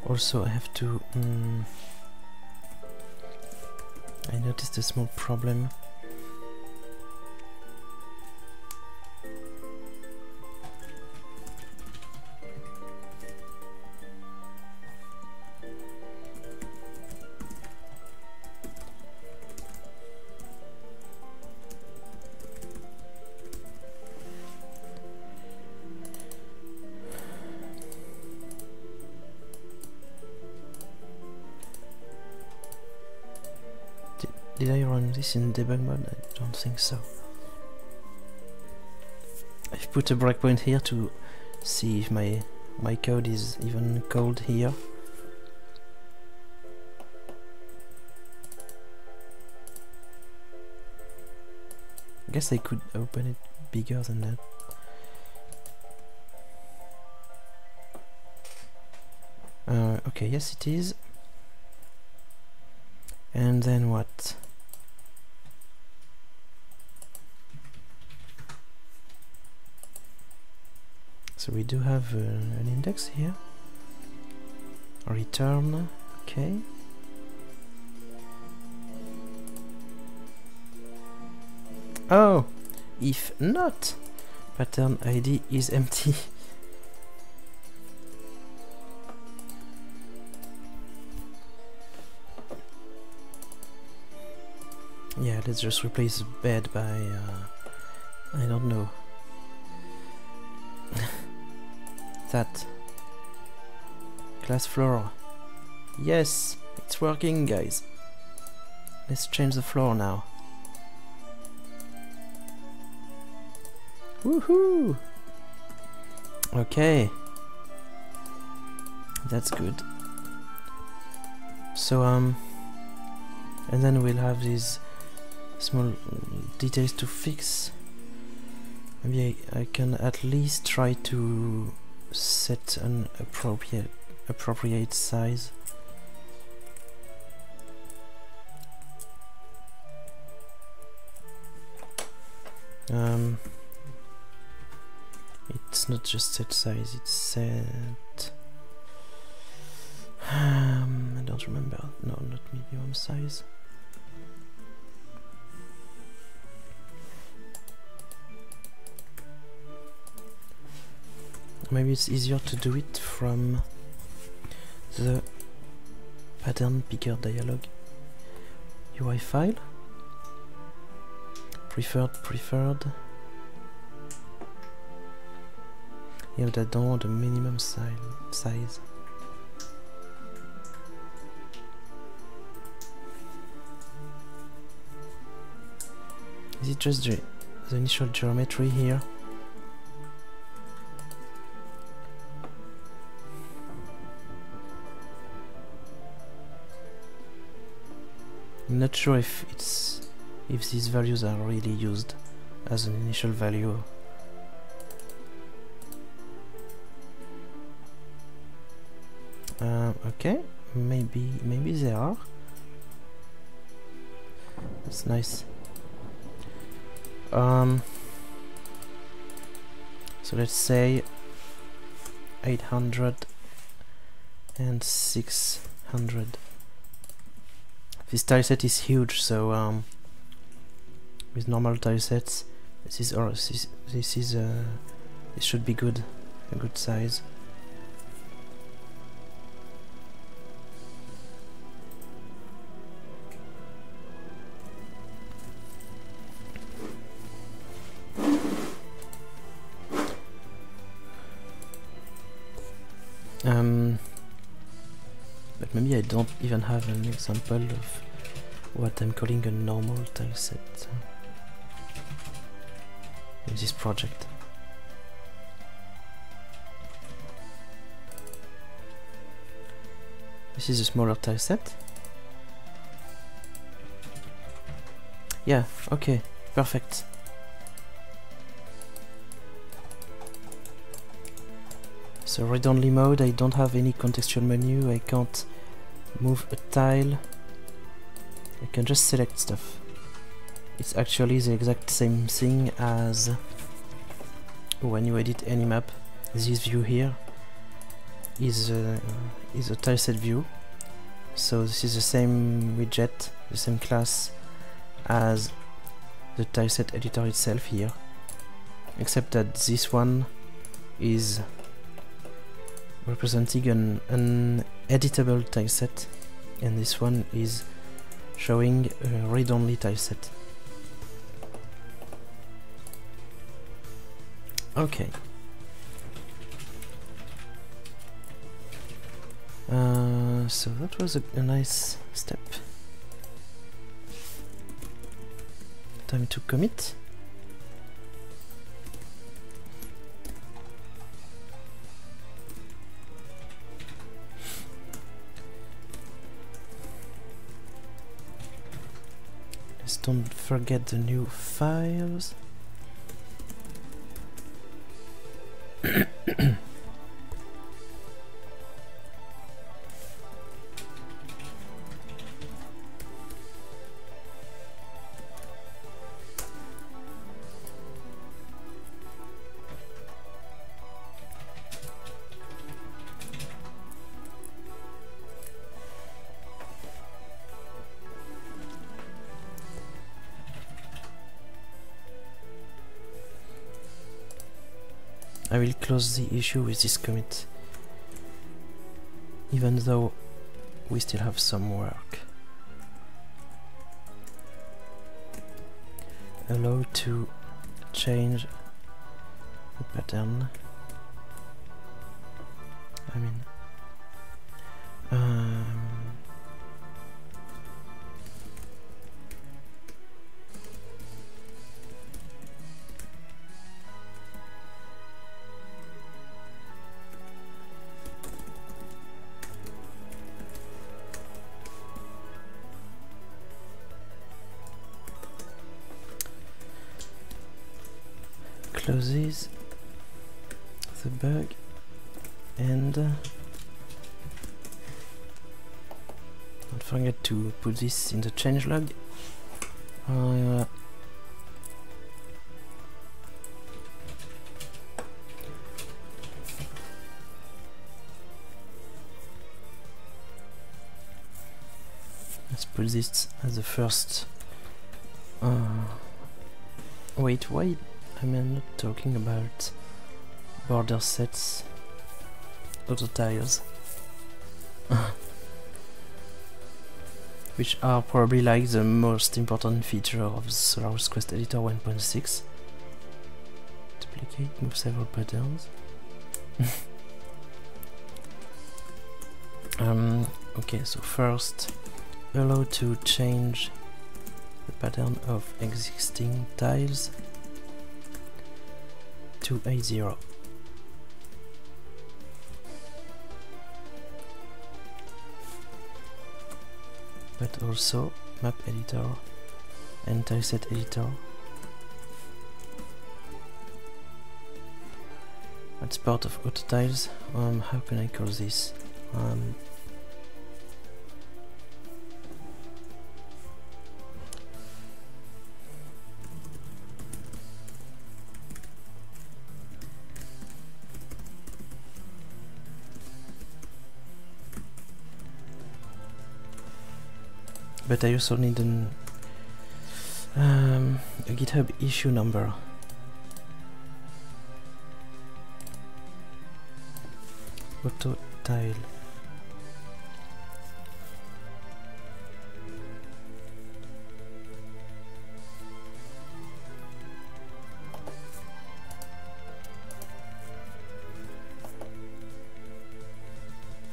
Also, I have to. I noticed a small problem. Did I run this in debug mode? I don't think so. I've put a breakpoint here to see if my code is even called here. I guess I could open it bigger than that. Okay, yes it is. And then what? So we do have an index here. Return, okay. Oh, if not, pattern ID is empty. Yeah, let's just replace bed by I don't know. That. Glass floor. Yes, it's working, guys. Let's change the floor now. Woohoo! Okay. That's good. So, and then we'll have these small details to fix. Maybe I can at least try to set an appropriate size. It's not just set size, it's set... I don't remember. No, not medium size. Maybe it's easier to do it from the pattern picker dialog UI file. Preferred. Yeah, but I don't want a minimum size. Is it just the initial geometry here? I'm not sure if these values are really used as an initial value. Okay, maybe they are. That's nice. So let's say 800 and 600. This tileset is huge, so with normal tilesets, this should be good, a good size. But maybe I don't even have an example of what I'm calling a normal tileset in this project. This is a smaller tileset. Yeah, okay, perfect. So read-only mode, I don't have any contextual menu, I can't move a tile, I can just select stuff. It's actually the exact same thing as when you edit any map. This view here is a tileset view, so this is the same widget, the same class as the tileset editor itself here, except that this one is representing an editable tileset, and this one is showing a read-only tileset. Okay. So that was a nice step. Time to commit. Let's don't forget the new files. I will close the issue with this commit, even though we still have some work. Allow to change the pattern. I mean, closes the bug and don't forget to put this in the changelog. Let's put this as the first. Wait, why am I not talking about border sets, auto tiles, which are probably like the most important feature of the Solarus Quest Editor 1.6. Duplicate, move several patterns. Okay, so first, allow to change the pattern of existing tiles to A0. But also map editor and tileset editor. That's part of auto tiles. How can I call this? But I also need a GitHub issue number. Auto tile.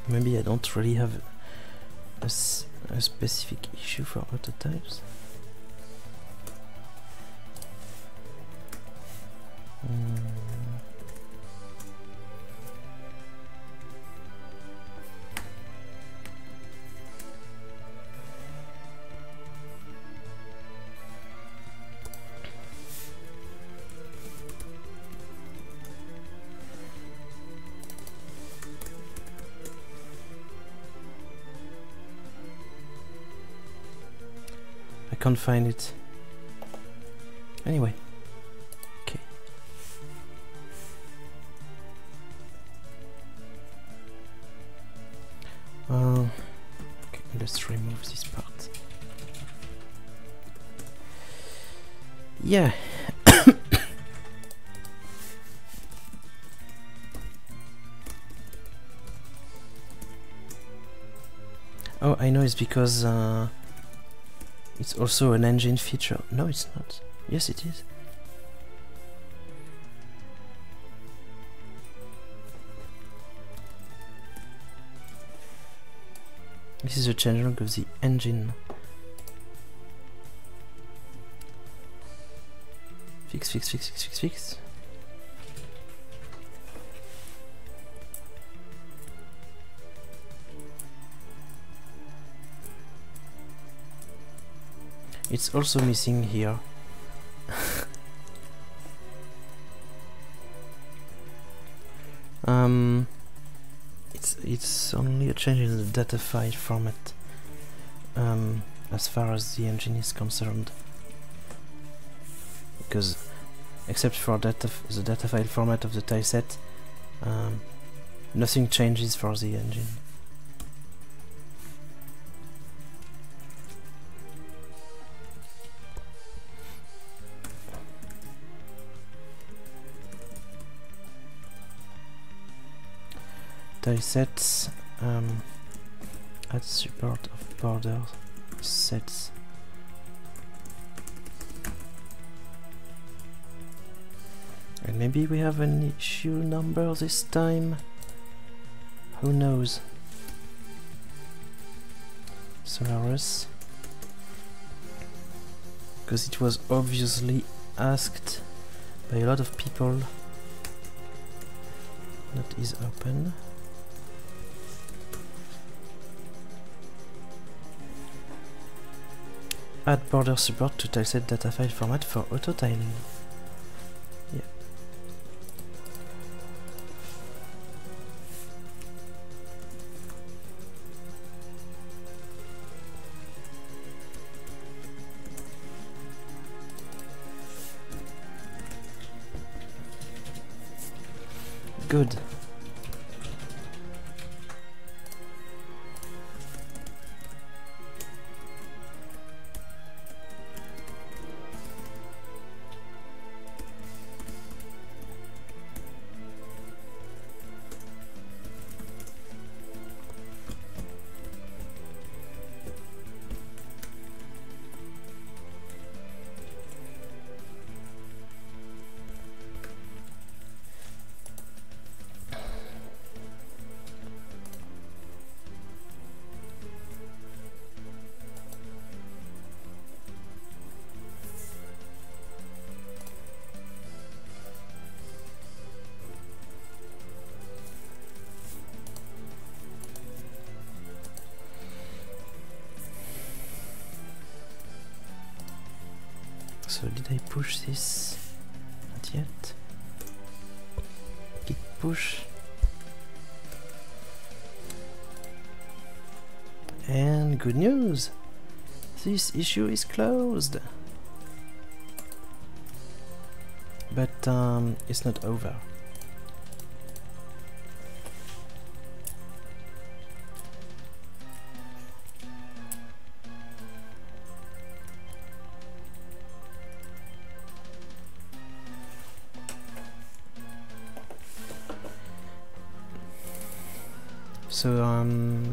Maybe I don't really have a specific issue for auto types. I can't find it. Anyway, okay. Okay, let's remove this part. Yeah. Oh, I know it's because it's also an engine feature. No, it's not. Yes, it is. This is a changelog of the engine. Fix. It's also missing here. It's only a change in the data file format as far as the engine is concerned, because except for the data file format of the tileset, nothing changes for the engine. Tilesets add support of border sets. And maybe we have an issue number this time. Who knows? Solarus. Because it was obviously asked by a lot of people. That is open. Add border support to tileset data file format for auto tiling. Yeah. Good. So did I push this? Not yet. Git push. And good news! This issue is closed! But it's not over. So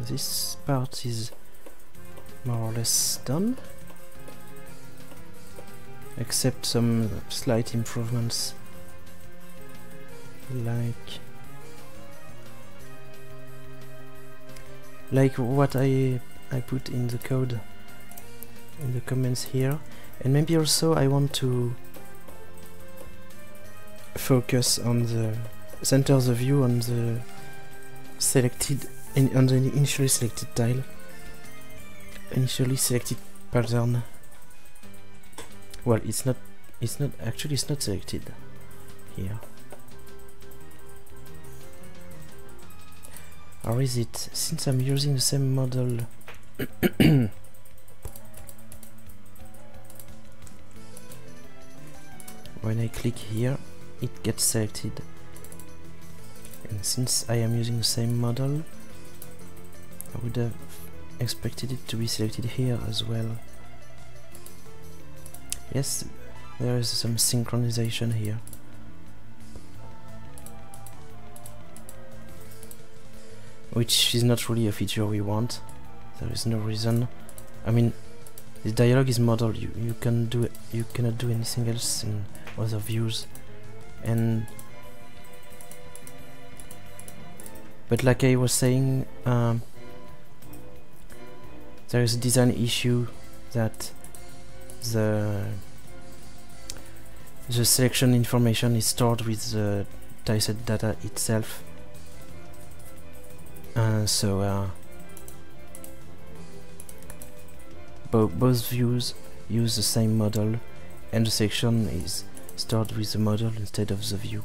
this part is more or less done, except some slight improvements, like what I put in the code in the comments here. And maybe also I want to focus on the center of the view on the selected on the initially selected tile, initially selected pattern. Well, it's not selected here. Or is it? Since I'm using the same model. When I click here, it gets selected. And since I am using the same model, I would have expected it to be selected here as well. Yes, there is some synchronization here. Which is not really a feature we want. There is no reason. I mean, the dialogue is modeled. You cannot do anything else in other views. And but like I was saying, there is a design issue that the selection information is stored with the tileset data itself. Both views use the same model, and the selection is stored with the model instead of the view.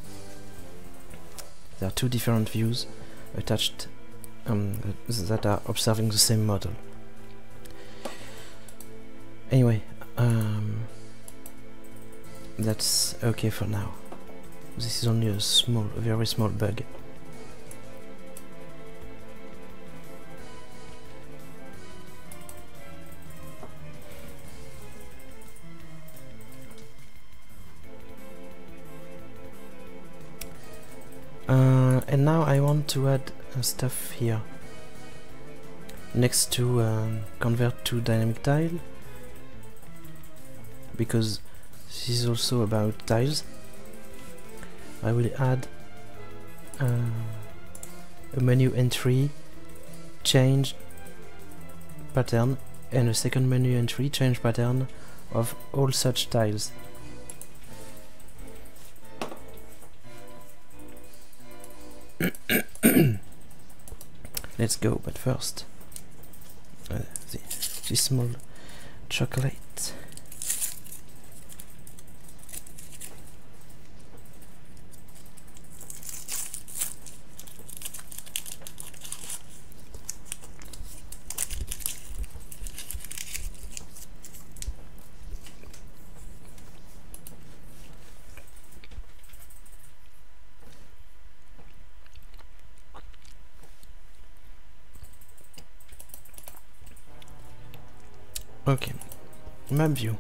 There are two different views attached that are observing the same model. Anyway, that's okay for now. This is only a very small bug. And now I want to add stuff here next to convert to dynamic tile, because this is also about tiles. I will add a menu entry, change pattern, and a second menu entry, change pattern of all such tiles. Let's go, but first this small chocolate. Okay, map view.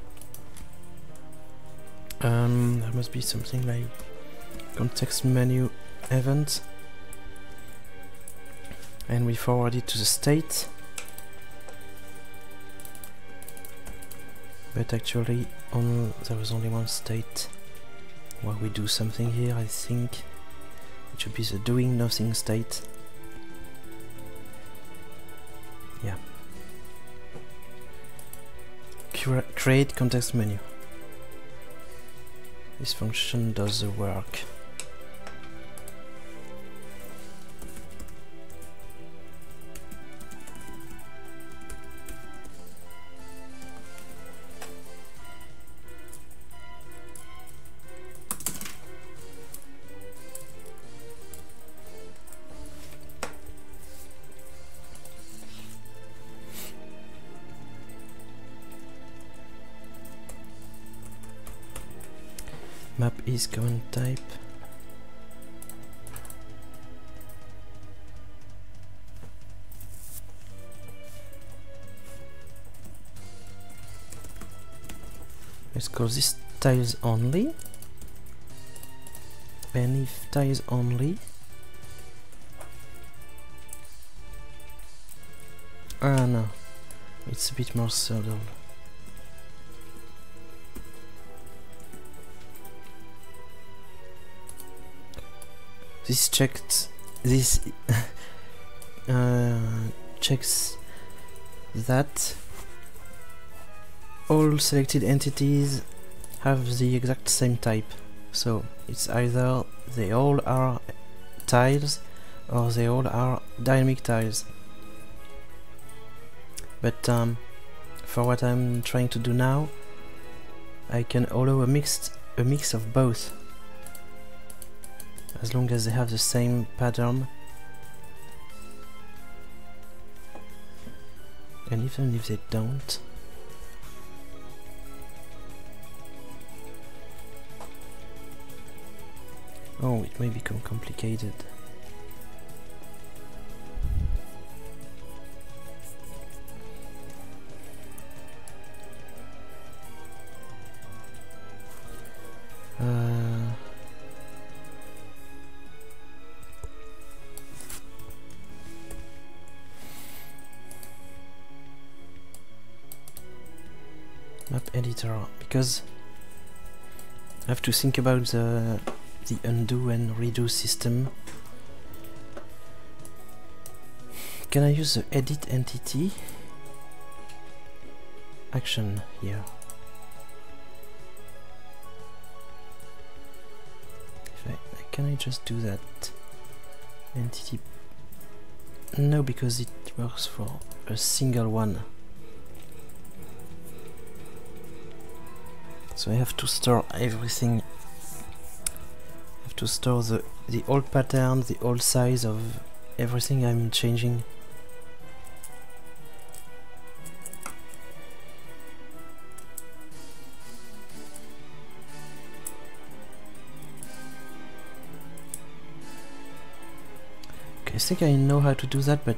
There must be something like context menu event, and we forward it to the state. But actually, there was only one state where we do something here. I think it should be the doing nothing state. Yeah. Create context menu. This function does the work. Map is current type. Let's call this tiles only. And if tiles only, no, it's a bit more subtle. This checks checks that all selected entities have the exact same type. So it's either they all are tiles or they all are dynamic tiles. But for what I'm trying to do now, I can allow a mix of both, as long as they have the same pattern. And even if they don't, oh, it may become complicated. Map editor, because I have to think about the undo and redo system. Can I use the edit entity action here? Can I just do that? Entity? No, because it works for a single one. So I have to store everything. I have to store the old pattern, the old size of everything I'm changing. Okay, I think I know how to do that, but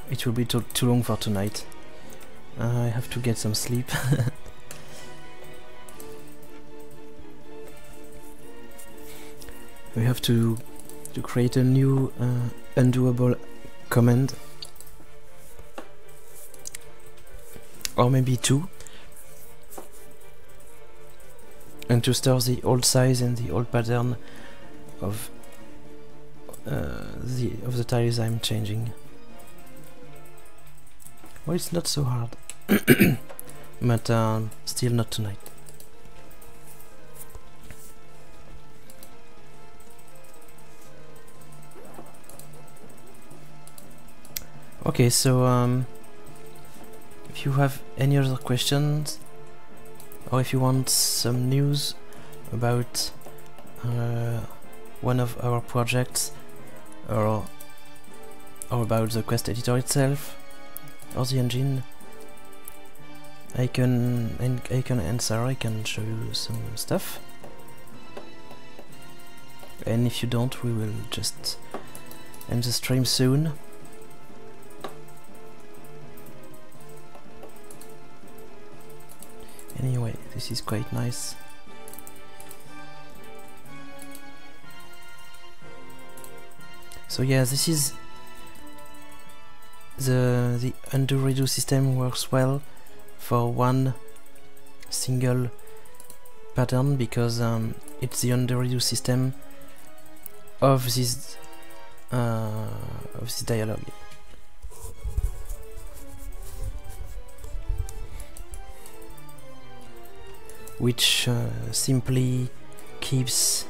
it will be too long for tonight. I have to get some sleep. We have to create a new undoable command, or maybe two. and to store the old size and the old pattern of the tiles I'm changing. Well, it's not so hard, but still not tonight. Okay, so if you have any other questions, or if you want some news about one of our projects, or about the quest editor itself, or the engine, I can answer. I can show you some stuff. And if you don't, we will just end the stream soon. Anyway, this is quite nice. So yeah, this is the undo redo system works well for one single pattern because it's the undo redo system of this dialogue. Which simply keeps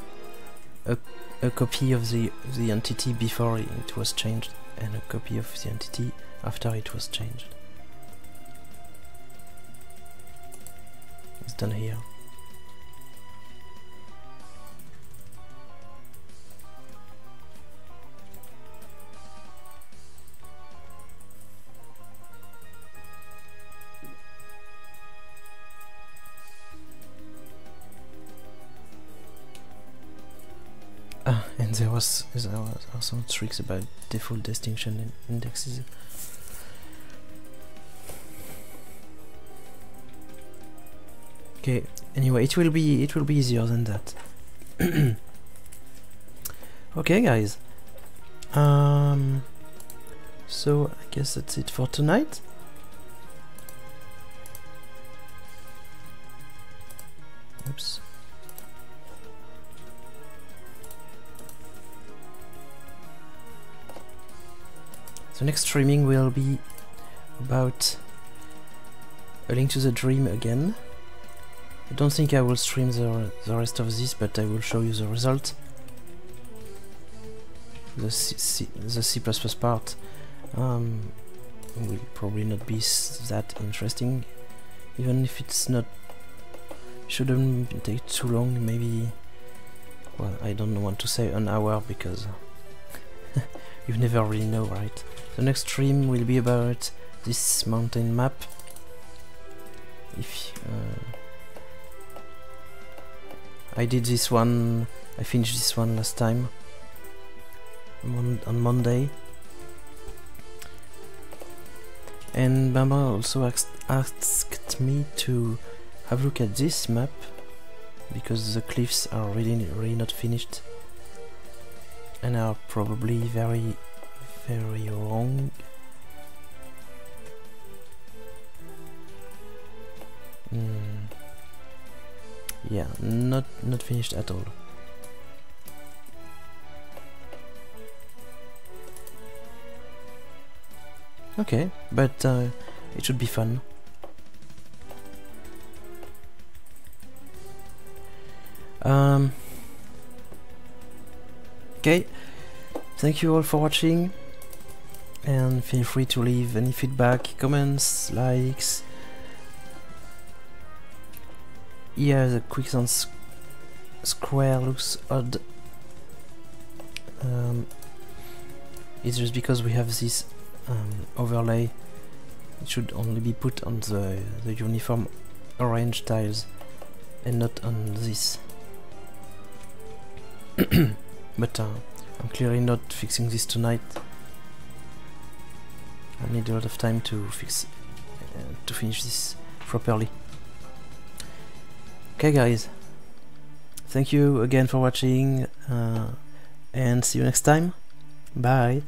a copy of the entity before it was changed and a copy of the entity after it was changed. It's done here. And there are some tricks about default distinction indexes. Okay. Anyway, it will be easier than that. Okay, guys. So I guess that's it for tonight. Oops. The next streaming will be about A Link to the Dream again. I don't think I will stream the rest of this, but I will show you the result. The C++ part will probably not be that interesting, even if it's not. Shouldn't take too long. Maybe. Well, I don't want to say an hour because you never really know, right? The next stream will be about this mountain map. If I did this one, I finished this one last time on Monday, and Bamba also asked me to have a look at this map because the cliffs are really not finished and are probably very wrong. Yeah, not finished at all. Okay, but it should be fun. Okay, thank you all for watching, and feel free to leave any feedback, comments, likes. Yeah, the quicksand square looks odd. It's just because we have this overlay. It should only be put on the uniform orange tiles and not on this. But I'm clearly not fixing this tonight. I need a lot of time to finish this properly. Okay, guys, thank you again for watching, and see you next time. Bye.